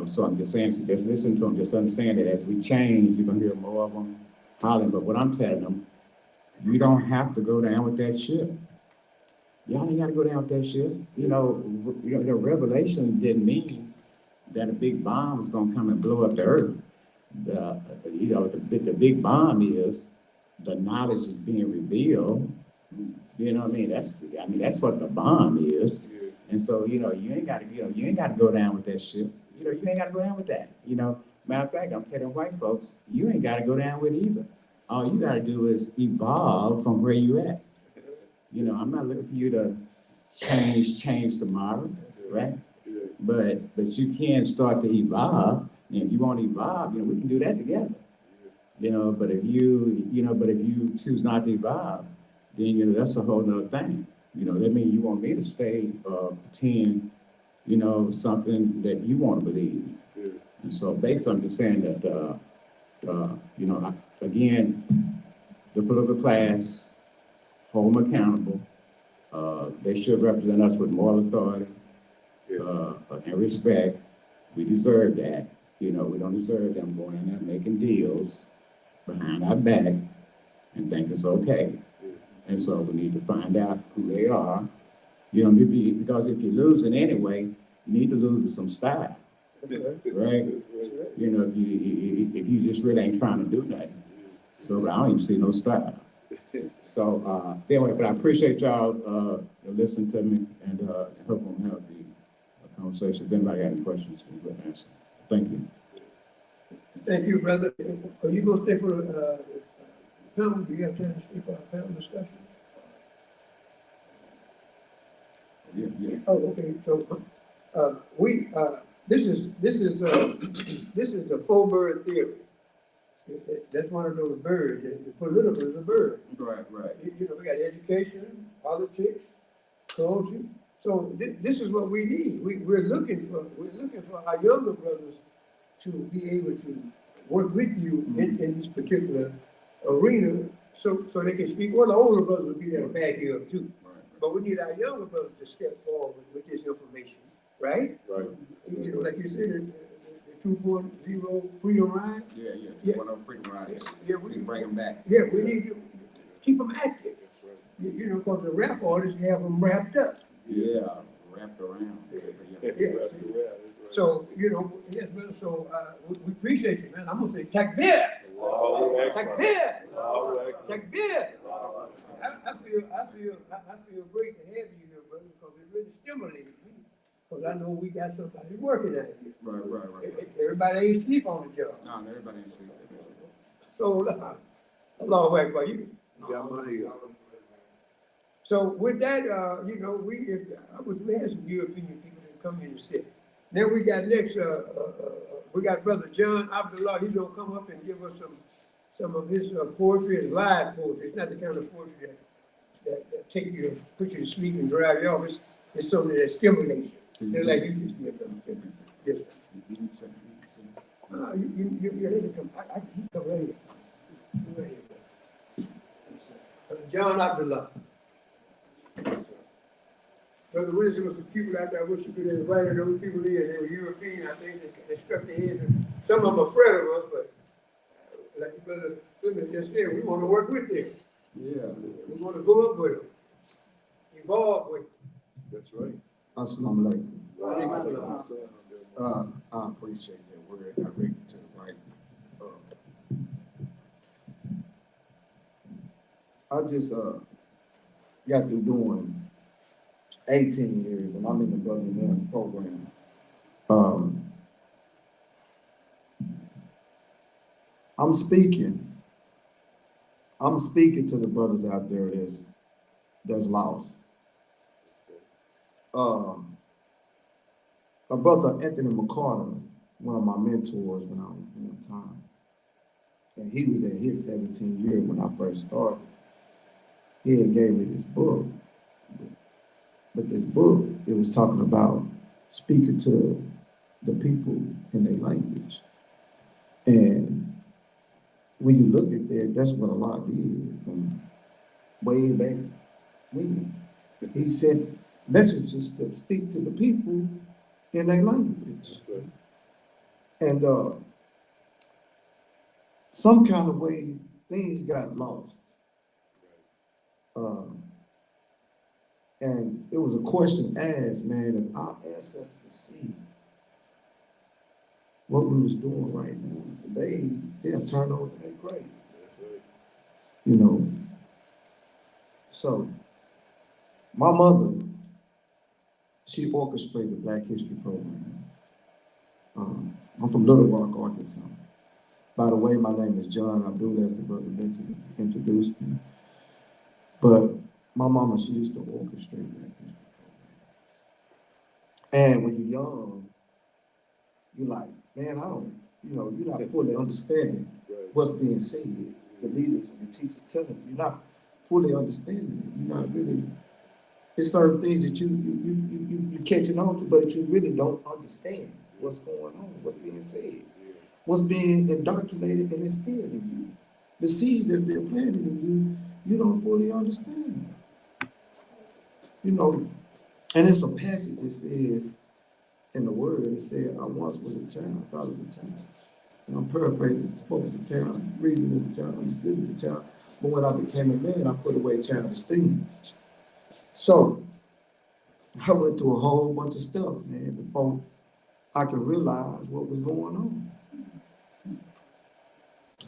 So I'm just saying, so just listen to them, just understand that as we change, you're gonna hear more of them hollering. But what I'm telling them, you don't have to go down with that ship. Y'all ain't gotta go down with that ship. The revelation didn't mean that a big bomb was gonna come and blow up the earth. The big bomb is the knowledge is being revealed. That's what the bomb is. And so, you ain't gotta go down with that ship. You ain't gotta go down with that. Matter of fact, I'm telling white folks, you ain't gotta go down with either. All you gotta do is evolve from where you at. I'm not looking for you to change tomorrow, right? But you can start to evolve. And if you want to evolve, we can do that together. But if you choose not to evolve, then that's a whole nother thing. That means you want me to stay pretend, something that you want to believe. Yeah. And so basically I'm just saying that again, the political class hold them accountable. They should represent us with moral authority, and respect. We deserve that. You know, we don't deserve them going in there making deals behind our back and think it's okay. And so we need to find out who they are. You know, maybe because if you're losing anyway, you need to lose with some style, right? You know, if you just really ain't trying to do nothing. So, but I don't even see no style. So, anyway, but I appreciate y'all, listening to me and, hope we'll have the conversation. If anybody got any questions, we'll answer. Thank you. Thank you, brother. Are you gonna stay for the panel? Do you have time to stay for our panel discussion? Yeah. Oh, okay, so, this is the four bird theory. That's one of those birds, the political is a bird. Right. You know, we got education, politics, culture. So this is what we need. We're looking for our younger brothers to be able to work with you in this particular arena, so they can speak. Well, the older brothers will be there to back you up too. But we need our younger brothers to step forward with this information, right? Right. You know, like you said, the 2.0 freedom ride. Yeah. One of freedom rides. Yeah, We can bring them back. Yeah, we need to keep them active. You know, because the rap artists have them wrapped up. Yeah, wrapped around. Yeah. So, you know, yes, brother, so, we appreciate you, man. I'm gonna say, takbir! Takbir! Takbir! I feel great to have you here, brother, because it really stimulated me. Because I know we got somebody working at it. Right. Everybody ain't sleep on the job. No, everybody ain't sleeping. So, a long way for you. So with that, you know, I was mad some European people that come in and sit. Then we got next, we got Brother John Abdullah. He's gonna come up and give us some of his poetry, his live poetry. It's not the kind of poetry that take you, put you to sleep and drive you off. It's something that stimulates you. They're like you just give them. Yes. You're here to come. I keep coming right here. Come right here. John Abdullah. Brother Wilson was some people out there. I wish you could have invited those people in. They were European. I think they stuck their heads in. Some of them are afraid of us, but like Brother Wilson just said, we want to work with them. Yeah. We want to go up with them, evolve with them. That's right. Assalamu alaikum. I appreciate that word directed to the right. I just got through doing 18 years, and I'm in the Brother Men's program. I'm speaking to the brothers out there that's lost. My brother Anthony McCarter, one of my mentors when I was doing time, and he was in his 17th year when I first started. He had gave me this book, but this book, it was talking about speaking to the people in their language. And when you look at that, that's what a lot did from way back when. He said messages to speak to the people in their language. And some kind of way things got lost. And it was a question asked, man, if our ancestors see what we was doing right now today, they'll turn over their grave. You know. So my mother, she orchestrated Black History programs. I'm from Little Rock, Arkansas. By the way, my name is John Abdullah, as the brother mentioned, introduced me. But my mama, she used to orchestrate Black History programs. And when you're young, you're like, man, you're not fully understanding what's being said. The leaders and the teachers telling you, you're not fully understanding it. You're not really. There's certain things that you catching on to, but you really don't understand what's going on, what's being said, what's being indoctrinated and instilled in you. The seeds that's been planted in you, you don't fully understand. You know, and it's a passage that says in the word, it said, I once was a child, I thought it was a child. And I'm paraphrasing, spoke as a child, reasoned as a child, understood as a child. But when I became a man, I put away childish things. So I went through a whole bunch of stuff, man, before I could realize what was going on.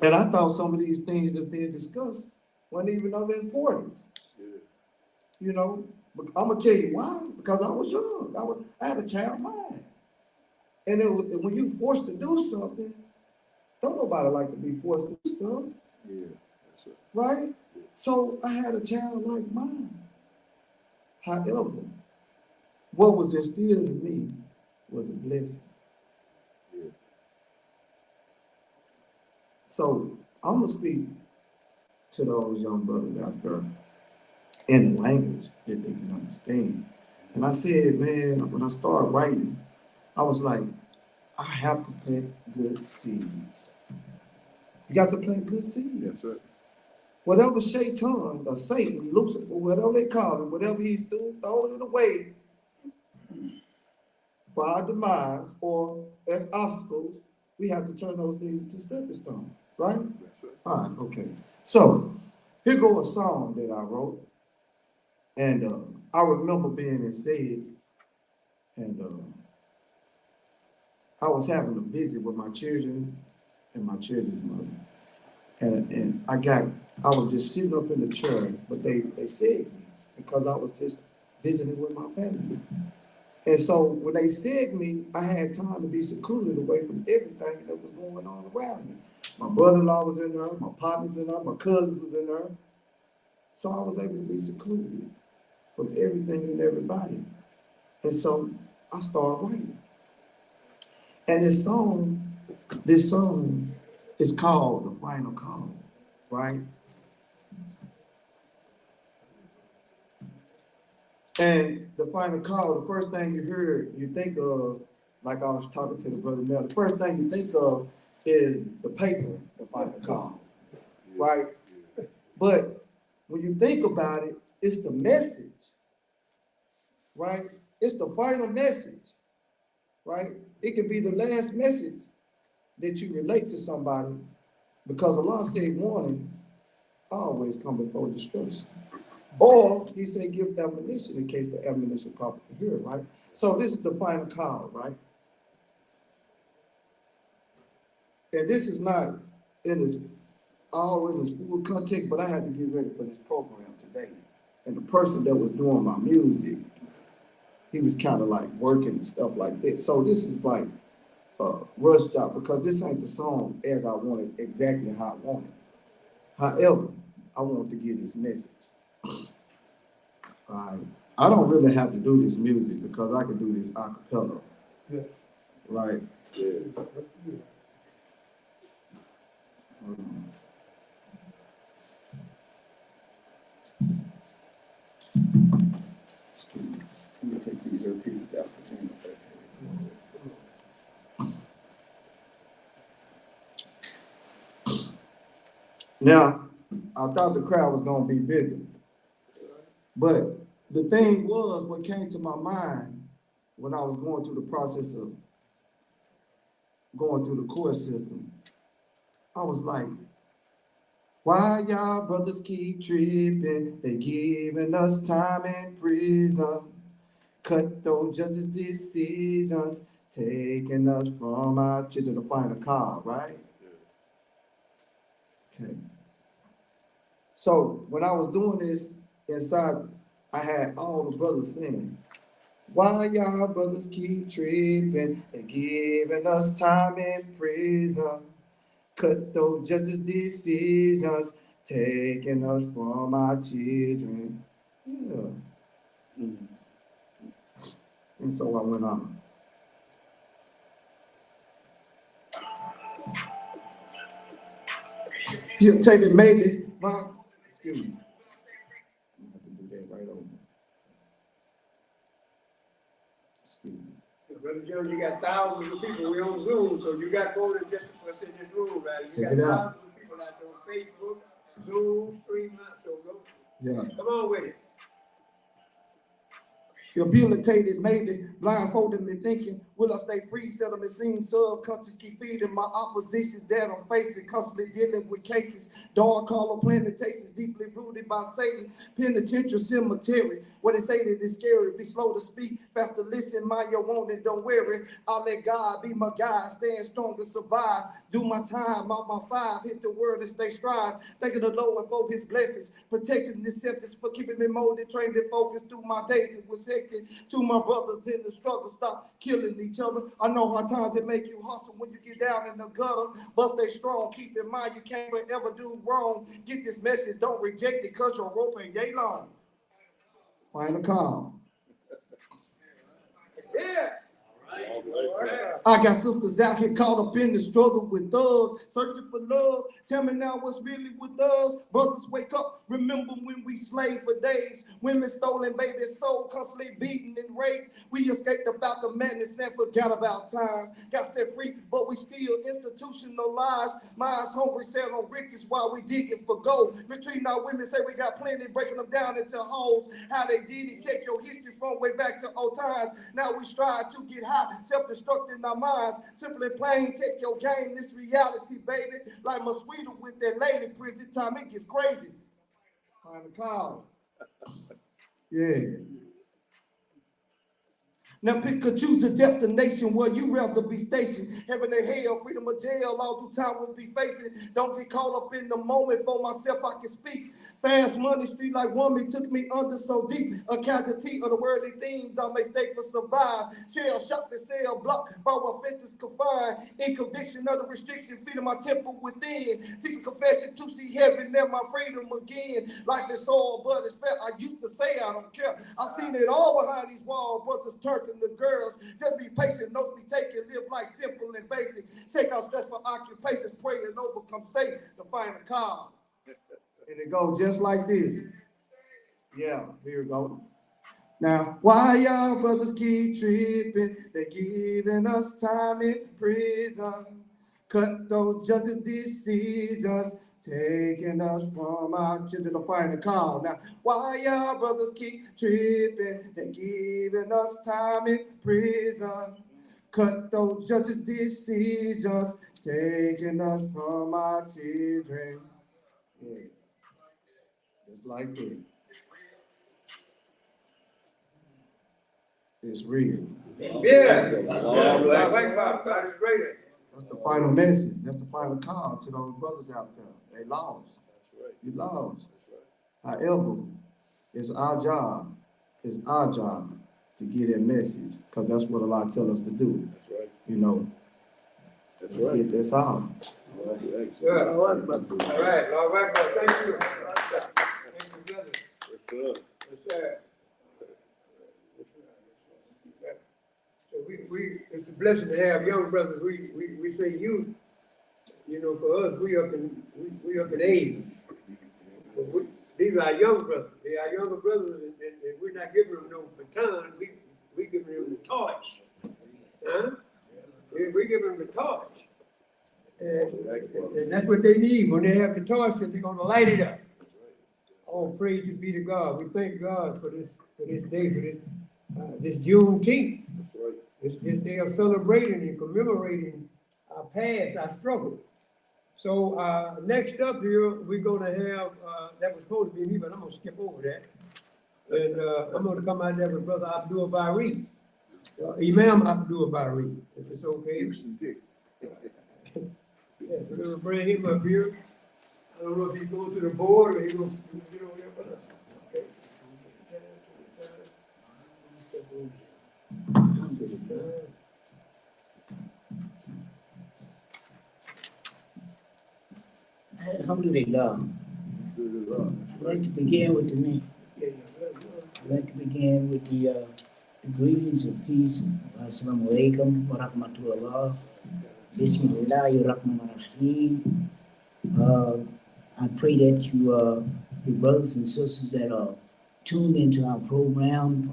And I thought some of these things that's being discussed weren't even of importance. You know, but I'm gonna tell you why. Because I was young. I had a child mind. And when you forced to do something, don't nobody like to be forced to do stuff. Yeah, that's right. Right? So I had a childlike mind. However, what was instilled in me was a blessing. Yeah. So I'm gonna speak to those young brothers out there in a language that they can understand. And I said, man, when I started writing, I was like, I have to plant good seeds. You got to plant good seeds. That's right. Whatever Shaitan or Satan, Lucifer, whatever they call him, whatever he's doing, throwing it away for our demise or as obstacles, we have to turn those things into stepping stones, right? That's right. All right, okay. So here goes a song that I wrote, and I remember being in SED, and I was having a visit with my children and my children's mother, and I was just sitting up in the chair, but they said me because I was just visiting with my family. And so when they said me, I had time to be secluded away from everything that was going on around me. My brother-in-law was in there, my partners in there, my cousins was in there. So I was able to be secluded from everything and everybody. And so I started writing. And this song is called The Final Call, right? And the final call, the first thing you heard, you think of, like I was talking to the brother Mel, the first thing you think of is the paper, the final call, right? But when you think about it, it's the message, right? It's the final message, right? It could be the last message that you relate to somebody, because Allah said warning always come before destruction. Or he said give ammunition in case the ammunition profit to hear, right? So this is the final call, right? And this is not in its full context, but I had to get ready for this program today. And the person that was doing my music, he was kind of like working and stuff like this. So this is like a rush job, because this ain't the song as I want it, exactly how I want it. However, I want to get this message. I don't really have to do this music because I can do this a cappella. Yeah. Right? Yeah. Excuse me. Let me take these earpieces out. Now, I thought the crowd was gonna be bigger. But the thing was, what came to my mind when I was going through the process of going through the court system, I was like, why y'all brothers keep tripping? They giving us time in prison. Cut those justice decisions, taking us from our children to find a car, right? Okay. So when I was doing this inside, I had all the brothers singing, why y'all brothers keep tripping and giving us time in prison? Cut those judges' decisions, taking us from our children. Yeah. Mm-hmm. And so I went on. You take it, maybe, Mom. Excuse me. I have to do that right over. Excuse me. Brother John, you got thousands of people. We on Zoom, so you got more than just what's in this room, right? You Check got it out. thousands of people out there on Facebook, Soon 3 months, so go. Yeah. Come on with it. Rehabilitated, maybe blindfolded me thinking, will I stay free? Settlement seems subconscious, keep feeding my oppositions that I'm facing, constantly dealing with cases. Dog collar plantations, deeply rooted by Satan, penitentiary cemetery. What they say that is scary, be slow to speak, fast to listen, mind your own and don't worry. I'll let God be my guide, stand strong to survive. Do my time, out my 5, hit the world and stay strive. Thanking the Lord for his blessings, protection and sentence for keeping me molded, trained and focused through my days. It was hectic to my brothers in the struggle, stop killing each other. I know how times it make you hustle when you get down in the gutter, but stay strong, keep in mind you can't forever do wrong. Get this message, don't reject it, cause your rope ain't yay long. Final call. Yeah. I got sisters out here caught up in the struggle with thugs, searching for love. Tell me now what's really with us. Brothers, wake up. Remember when we slaved for days. Women stolen, babies sold, constantly beaten and raped. We escaped about the madness and forgot about times. Got set free, but we still institutionalized. Minds hungry, sell on riches while we digging for gold. Retreating our women, say we got plenty, breaking them down into holes. How they did it, check your history from way back to old times. Now we strive to get high, self-destructing our minds. Simply plain, take your game, this reality, baby. Like Mosquito with that lady, prison time, it gets crazy. Find the call. Yeah. Now pick or choose a destination where you rather be stationed. Heaven and hell, freedom or jail, all through time we'll be facing. Don't get caught up in the moment. For myself, I can speak. Fast money, street like woman took me under so deep. A casualty of the worldly things I may stay for survive. Shell shocked and cell block, borrow offenses confined. In conviction of the restriction, feeding my temple within. Seeking confession to see heaven and my freedom again. Life is all but it's fair. I used to say I don't care. I've seen it all behind these walls. Brothers turning the girls. Just be patient, notes be taken, live life simple and basic. Check out stressful occupations, pray and overcome Satan to find a call. And it goes just like this. Yeah, here we go. Now, why y'all brothers keep tripping? They giving us time in prison. Cut those justice decisions, taking us from our children to find a call. Now, why y'all brothers keep tripping? They giving us time in prison. Cut those justice decisions, taking us from our children. Yeah. Just like this. It's real. Yeah. God is greater. That's the final message. That's the final call to those brothers out there. They lost. You lost. However, it's our job. It's our job to get that message, because that's what a lot tell us to do. That's right. You know. That's That's right. it. That's all. Yeah. All right, brother. Thank you. Thank you, brother. Yes, sir. So it's a blessing to have young brothers. We say youth. You know, for us, we up in age. But these are our young brothers. They are younger brothers, and we're not giving them no baton. We giving them the torch. Huh? We giving them the torch. And that's what they need. When they have the torch, they're gonna light it up. All praises be to God. We thank God for this day, for this Juneteenth. That's right. This day of celebrating and commemorating our past, our struggle. So next up here, we're gonna have, that was supposed to be me, but I'm gonna skip over that. And I'm gonna come out there with Brother Abdul Bari, Imam Abdul Bari, if it's okay. Yeah, so we're gonna bring him up here. I don't know if he's going to the board or he's gonna get over there with us. Okay. Alhamdulillah. I'd like to begin with the greetings of peace. Assalamu alaikum wa rahmatullah. Bismillahirrahmanirrahim. I pray that your brothers and sisters that are tuned into our program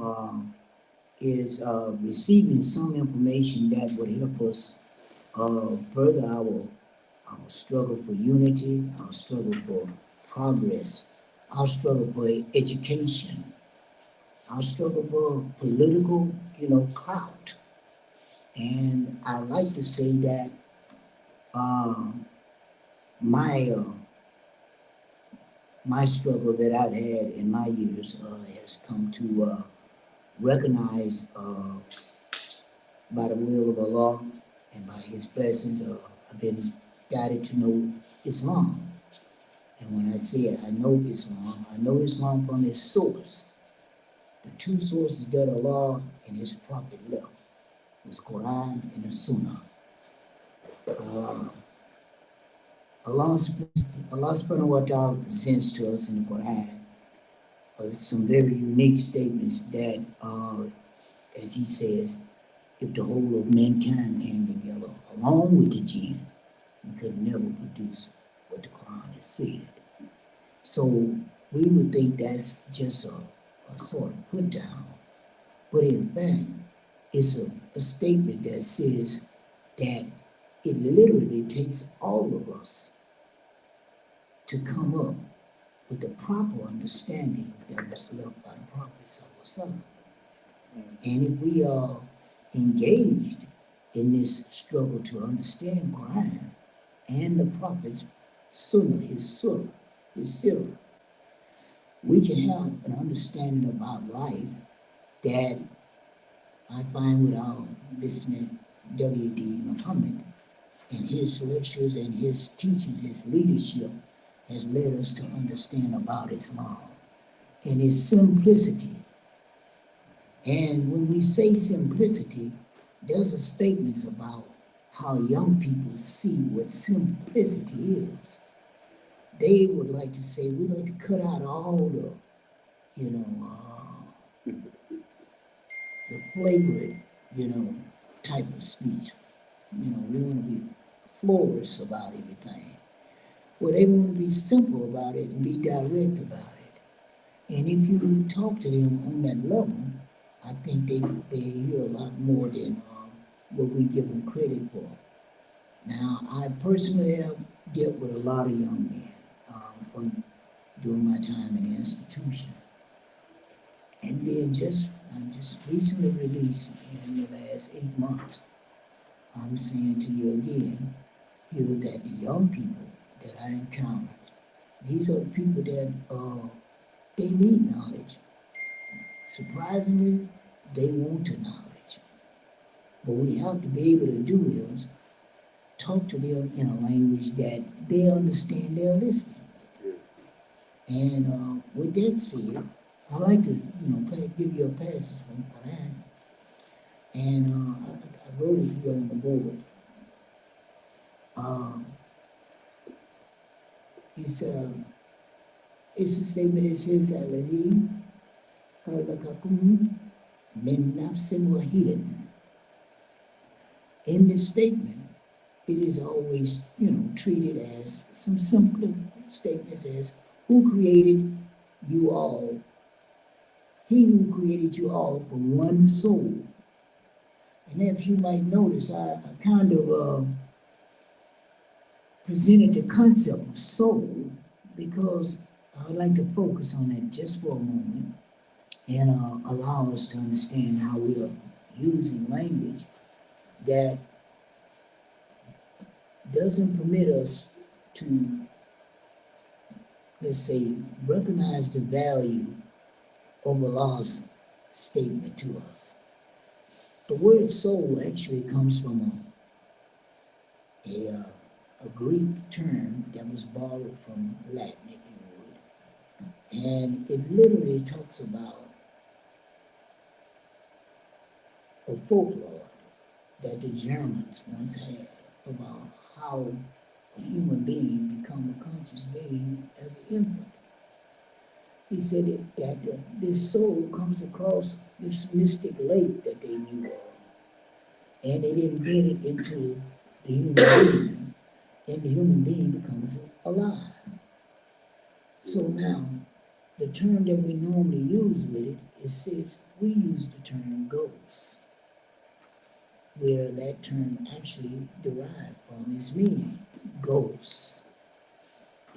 is receiving some information that would help us further our struggle for unity, our struggle for progress, our struggle for education, our struggle for political, clout. And I like to say that my my struggle that I've had in my years has come to recognize by the will of Allah and by His blessings. I've been guided to know Islam. And when I say I know Islam from its source. The two sources that Allah and His Prophet left was Quran and the Sunnah. Allah subhanahu wa ta'ala presents to us in the Quran some very unique statements that are, as He says, if the whole of mankind came together along with the jinn, we could never produce what the Quran has said. So we would think that's just a sort of put down, but in fact, it's a statement that says that it literally takes all of us to come up with the proper understanding that was left by the prophets of Islam. And if we are engaged in this struggle to understand Quran and the prophets' Sunnah, his Sirah, we can have an understanding about life that I find with our listener W.D. Muhammad and his lectures and his teachings, his leadership has led us to understand about Islam and its simplicity. And when we say simplicity, there's a statement about how young people see what simplicity is. They would like to say, we like to cut out all the, the flagrant, type of speech. We want to be florist about everything. Well, they want to be simple about it and be direct about it. And if you talk to them on that level, I think they hear a lot more than what we give them credit for. Now, I personally have dealt with a lot of young men from during my time in the institution. And I'm just recently released in the last 8 months. I'm saying to you again, that the young people that I encounter, these are people that they need knowledge. Surprisingly, they want the knowledge. What we have to be able to do is talk to them in a language that they understand they're listening with. And with that said, I like to, give you a passage from Quran. And I wrote it here on the board. It's a statement that says, Alladhi khalaqakum min nafsin wahidatin. In this statement, it is always, treated as some simple statements as, who created you all? He who created you all from one soul. And as you might notice, I kind of presented the concept of soul because I'd like to focus on that just for a moment and allow us to understand how we are using language that doesn't permit us to, let's say, recognize the value of Allah's statement to us. The word soul actually comes from a Greek term that was borrowed from Latin, if you would. And it literally talks about a folklore that the Germans once had about how a human being become a conscious being as an infant. He said that this soul comes across this mystic lake that they knew of, and it embedded into the human being, and the human being becomes alive. So now, the term that we normally use with it, we use the term ghost, where that term actually derived from its meaning, ghosts.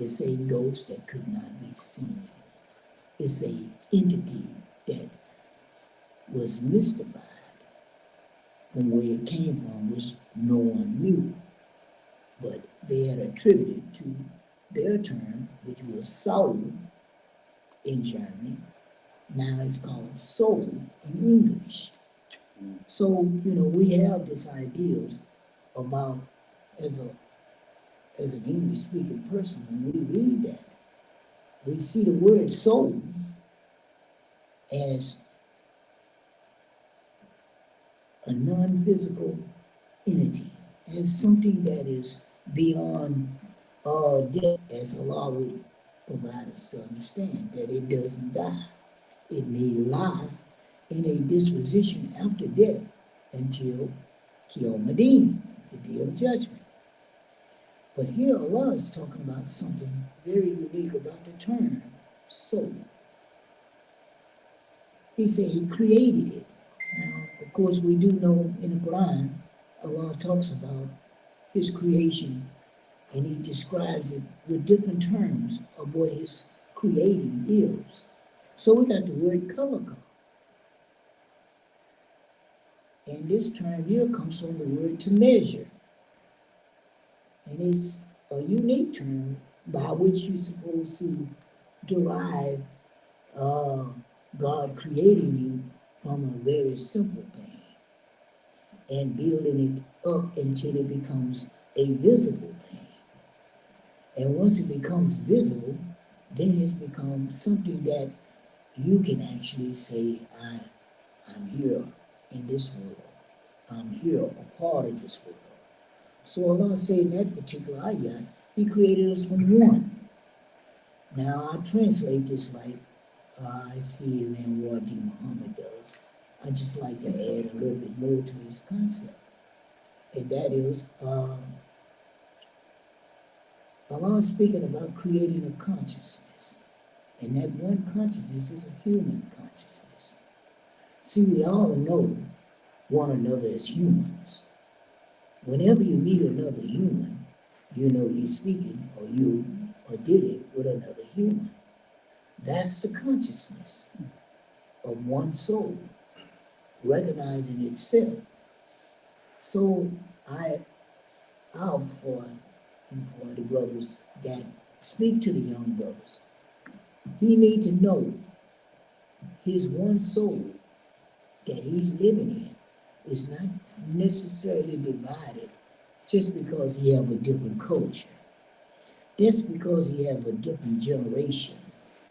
It's a ghost that could not be seen. It's a entity that was mystified from where it came from, which no one knew. But they had attributed to their term, which was soul in Germany. Now it's called soul in English. So, we have this ideas about, as an English speaking person, when we read that, we see the word soul as a non-physical entity, as something that is beyond death, as Allah would provide us to understand, that it doesn't die. It may lie in a disposition after death until Qiyamah, the day of judgment. But here Allah is talking about something very unique about the term soul. He said He created it. Now, of course, we do know in the Quran, Allah talks about His creation, and He describes it with different terms of what His creating is. So we got the word khalaqa. And this term here comes from the word to measure. And it's a unique term by which you're supposed to derive God creating you from a very simple thing and building it up until it becomes a visible thing. And once it becomes visible, then it becomes something that you can actually say, I'm here in this world. I'm here, a part of this world. So Allah said in that particular ayat, He created us from one. Now I translate this like I see man Wardi Muhammad does. I just like to add a little bit more to his concept. And that is, Allah is speaking about creating a consciousness. And that one consciousness is a human consciousness. See, we all know one another as humans. Whenever you meet another human, you know you're speaking or you are dealing with another human. That's the consciousness of one soul, recognizing itself. So I'll employ the brothers that speak to the young brothers. He need to know his one soul that he's living in is not necessarily divided just because he have a different culture. Just because he have a different generation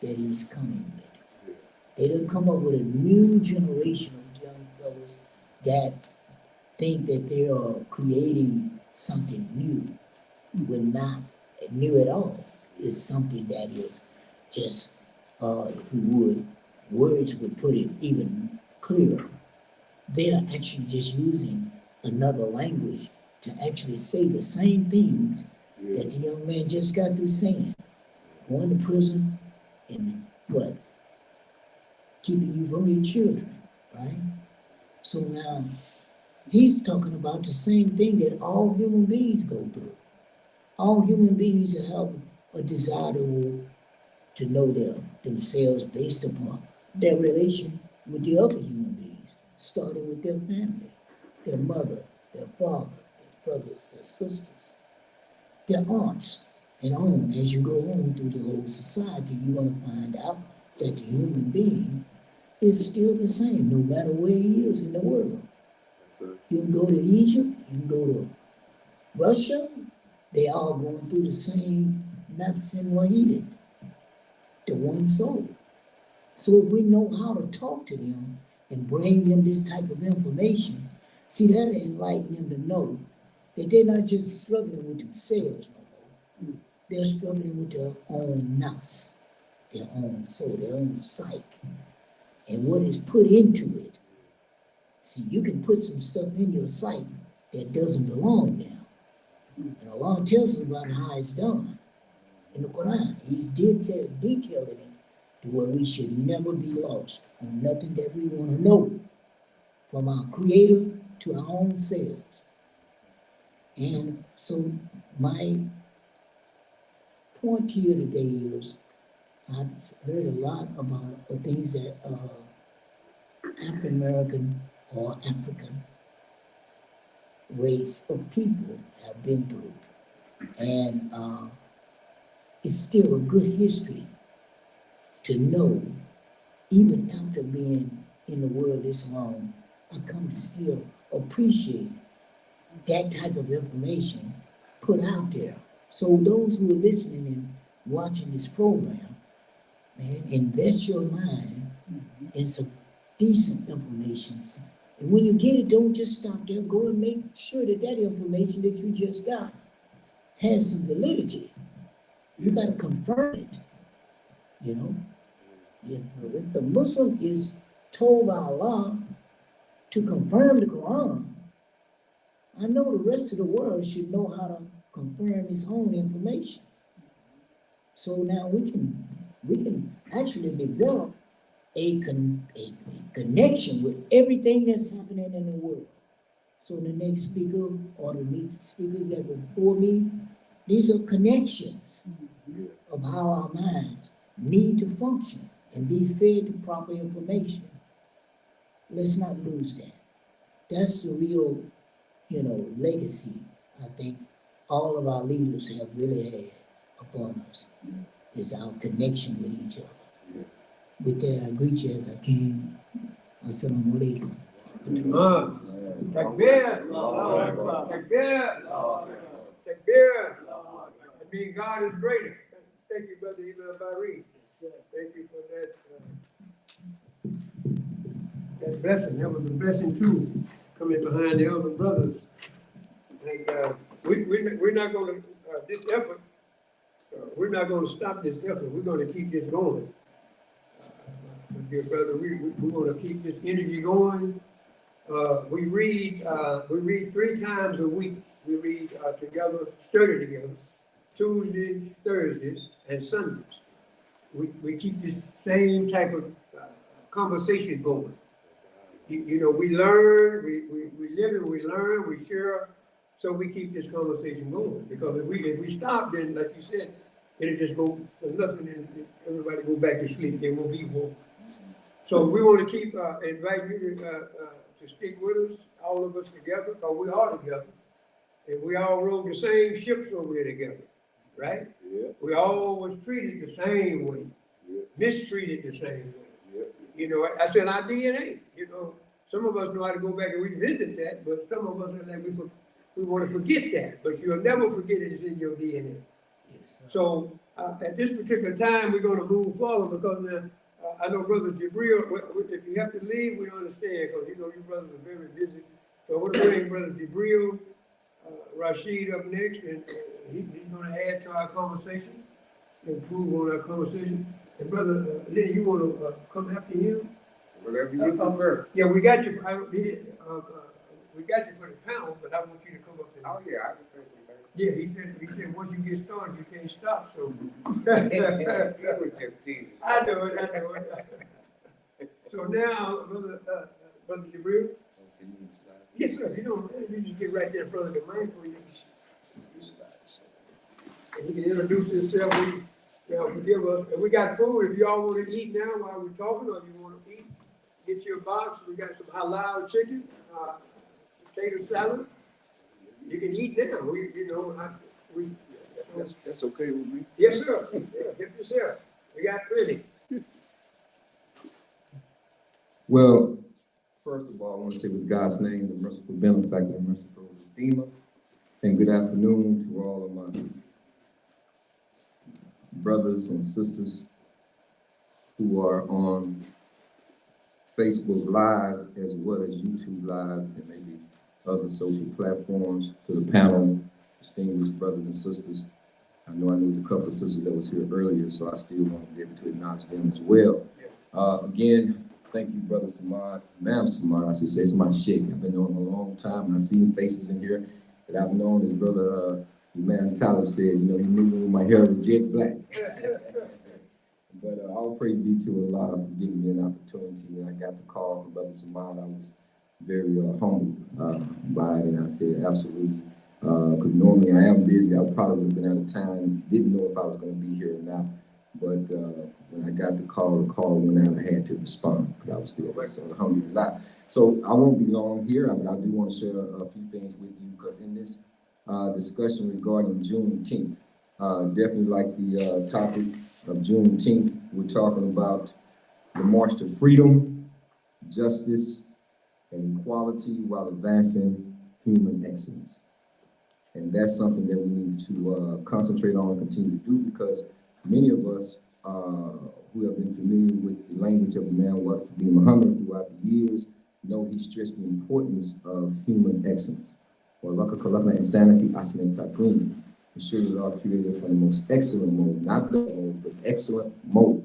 that he's coming with. They done come up with a new generation of young brothers that think that they are creating something new, when not new at all. It's something that is just, if we would, words would put it even clearer. They are actually just using another language to actually say the same things that the young man just got through saying. Going to prison and what? Keeping you from your children, right? So now he's talking about the same thing that all human beings go through. All human beings have a desire to know themselves based upon their relation with the other human beings, starting with their family, their mother, their father, their brothers, their sisters, their aunts, and on. As you go on through the whole society, you're going to find out that the human being is still the same, no matter where he is in the world. You can go to Egypt, you can go to Russia, they all going through the same nafs and wahid, the one soul. So if we know how to talk to them and bring them this type of information, see, that'll enlighten them to know that they're not just struggling with themselves no more. They're struggling with their own nafs, their own soul, their own psyche, and what is put into it. See, you can put some stuff in your psyche that doesn't belong there. And Allah tells us about how it's done in the Quran. He's detailing it to where we should never be lost on nothing that we want to know, from our Creator to our own selves. And so my point here today is, I've heard a lot about the things that, African American or African race of people have been through. And, it's still a good history to know, even after being in the world this long, I come to still appreciate that type of information put out there. So those who are listening and watching this program, man, invest your mind in some decent information. And when you get it, don't just stop there. Go and make sure that that information that you just got has some validity. You got to confirm it, you know. If the Muslim is told by Allah to confirm the Quran, I know the rest of the world should know how to confirm its own information. So now we can actually develop a connection with everything that's happening in the world. So the next speaker or the speakers that were before me, these are connections of how our minds need to function and be fed to proper information. Let's not lose that. That's the real, legacy I think all of our leaders have really had upon us, is our connection with each other. With that, I greet you as I came. Assalamu alaikum. Takbir. Takbir. Takbir. I mean, God is greater. Thank you, Brother Ibn Bari. Thank you for that blessing. That was a blessing too, coming behind the other brothers. And we're not going to, this effort, we're not going to stop this effort. We're going to keep this going. Dear brother, we're going to keep this energy going. We read 3 times a week. We read together, study together, Tuesdays, Thursdays, and Sundays. We keep this same type of conversation going. We learn, we live and we learn, we share, so we keep this conversation going. Because if we stop, then like you said, it'll just go for nothing and everybody go back to sleep. There won't be woke. So we want to keep inviting you to stick with us, all of us together, because we are together. And we all rode the same ships over here together, right? Yeah. We all was treated the same way, mistreated the same way. Yeah. That's in our DNA. Some of us know how to go back and revisit that, but some of us are like, we want to forget that. But you'll never forget it. It's in your DNA. Yes, so at this particular time, we're going to move forward because I know Brother Jibril, if you have to leave, we understand, because you brothers are very busy. So I want to bring Brother Jibril, Rashid up next, and he's going to add to our conversation, improve on our conversation. And Brother Lenny, you want to come after him? Whatever you prefer. Yeah, we got you. We got you for the panel, but I want you to come up to. Oh yeah, I can say something. Yeah, he said once you get started, you can't stop. So that was just teasing. I know it. So now, Brother Jibril. Yes, sir. You just get right there in front of the mic where you and he can introduce himself. Forgive us. And we got food. If y'all want to eat now while we're talking, or you want to eat, get your box. We got some halal chicken, potato salad. You can eat now. That's okay with me. Yes, sir. Yeah, get yourself. We got plenty. Well, first of all, I want to say with God's name, the merciful benefactor, the merciful Redeemer, and good afternoon to all of my brothers and sisters who are on Facebook Live as well as YouTube Live and maybe other social platforms. To the panel, distinguished brothers and sisters. I know there was a couple of sisters that was here earlier, so I still want to be able to acknowledge them as well. Again, thank you, Brother Samad, Ma'am Samad, I should say. It's my shake. I've been on a long time, and I've seen faces in here that I've known. As Brother Man Tyler said, he knew me when my hair was jet black. But all praise be to Allah for giving me an opportunity. When I got the call from Brother Samad, I was very humbled by it, and I said, absolutely, Because normally I am busy. I probably would have been out of town, didn't know if I was going to be here or not. But when I got the call went out, I had to respond because I was still awake. So alhamdulillah. So I won't be long here, but I do want to share a few things with you because in this discussion regarding Juneteenth, definitely like the topic of Juneteenth, we're talking about the march to freedom, justice, and equality while advancing human excellence. And that's something that we need to concentrate on and continue to do because many of us who have been familiar with the language of the man Muhammad throughout the years know he stressed the importance of human excellence. Ensure that our creators from the most excellent mode, not the mode, but excellent mode.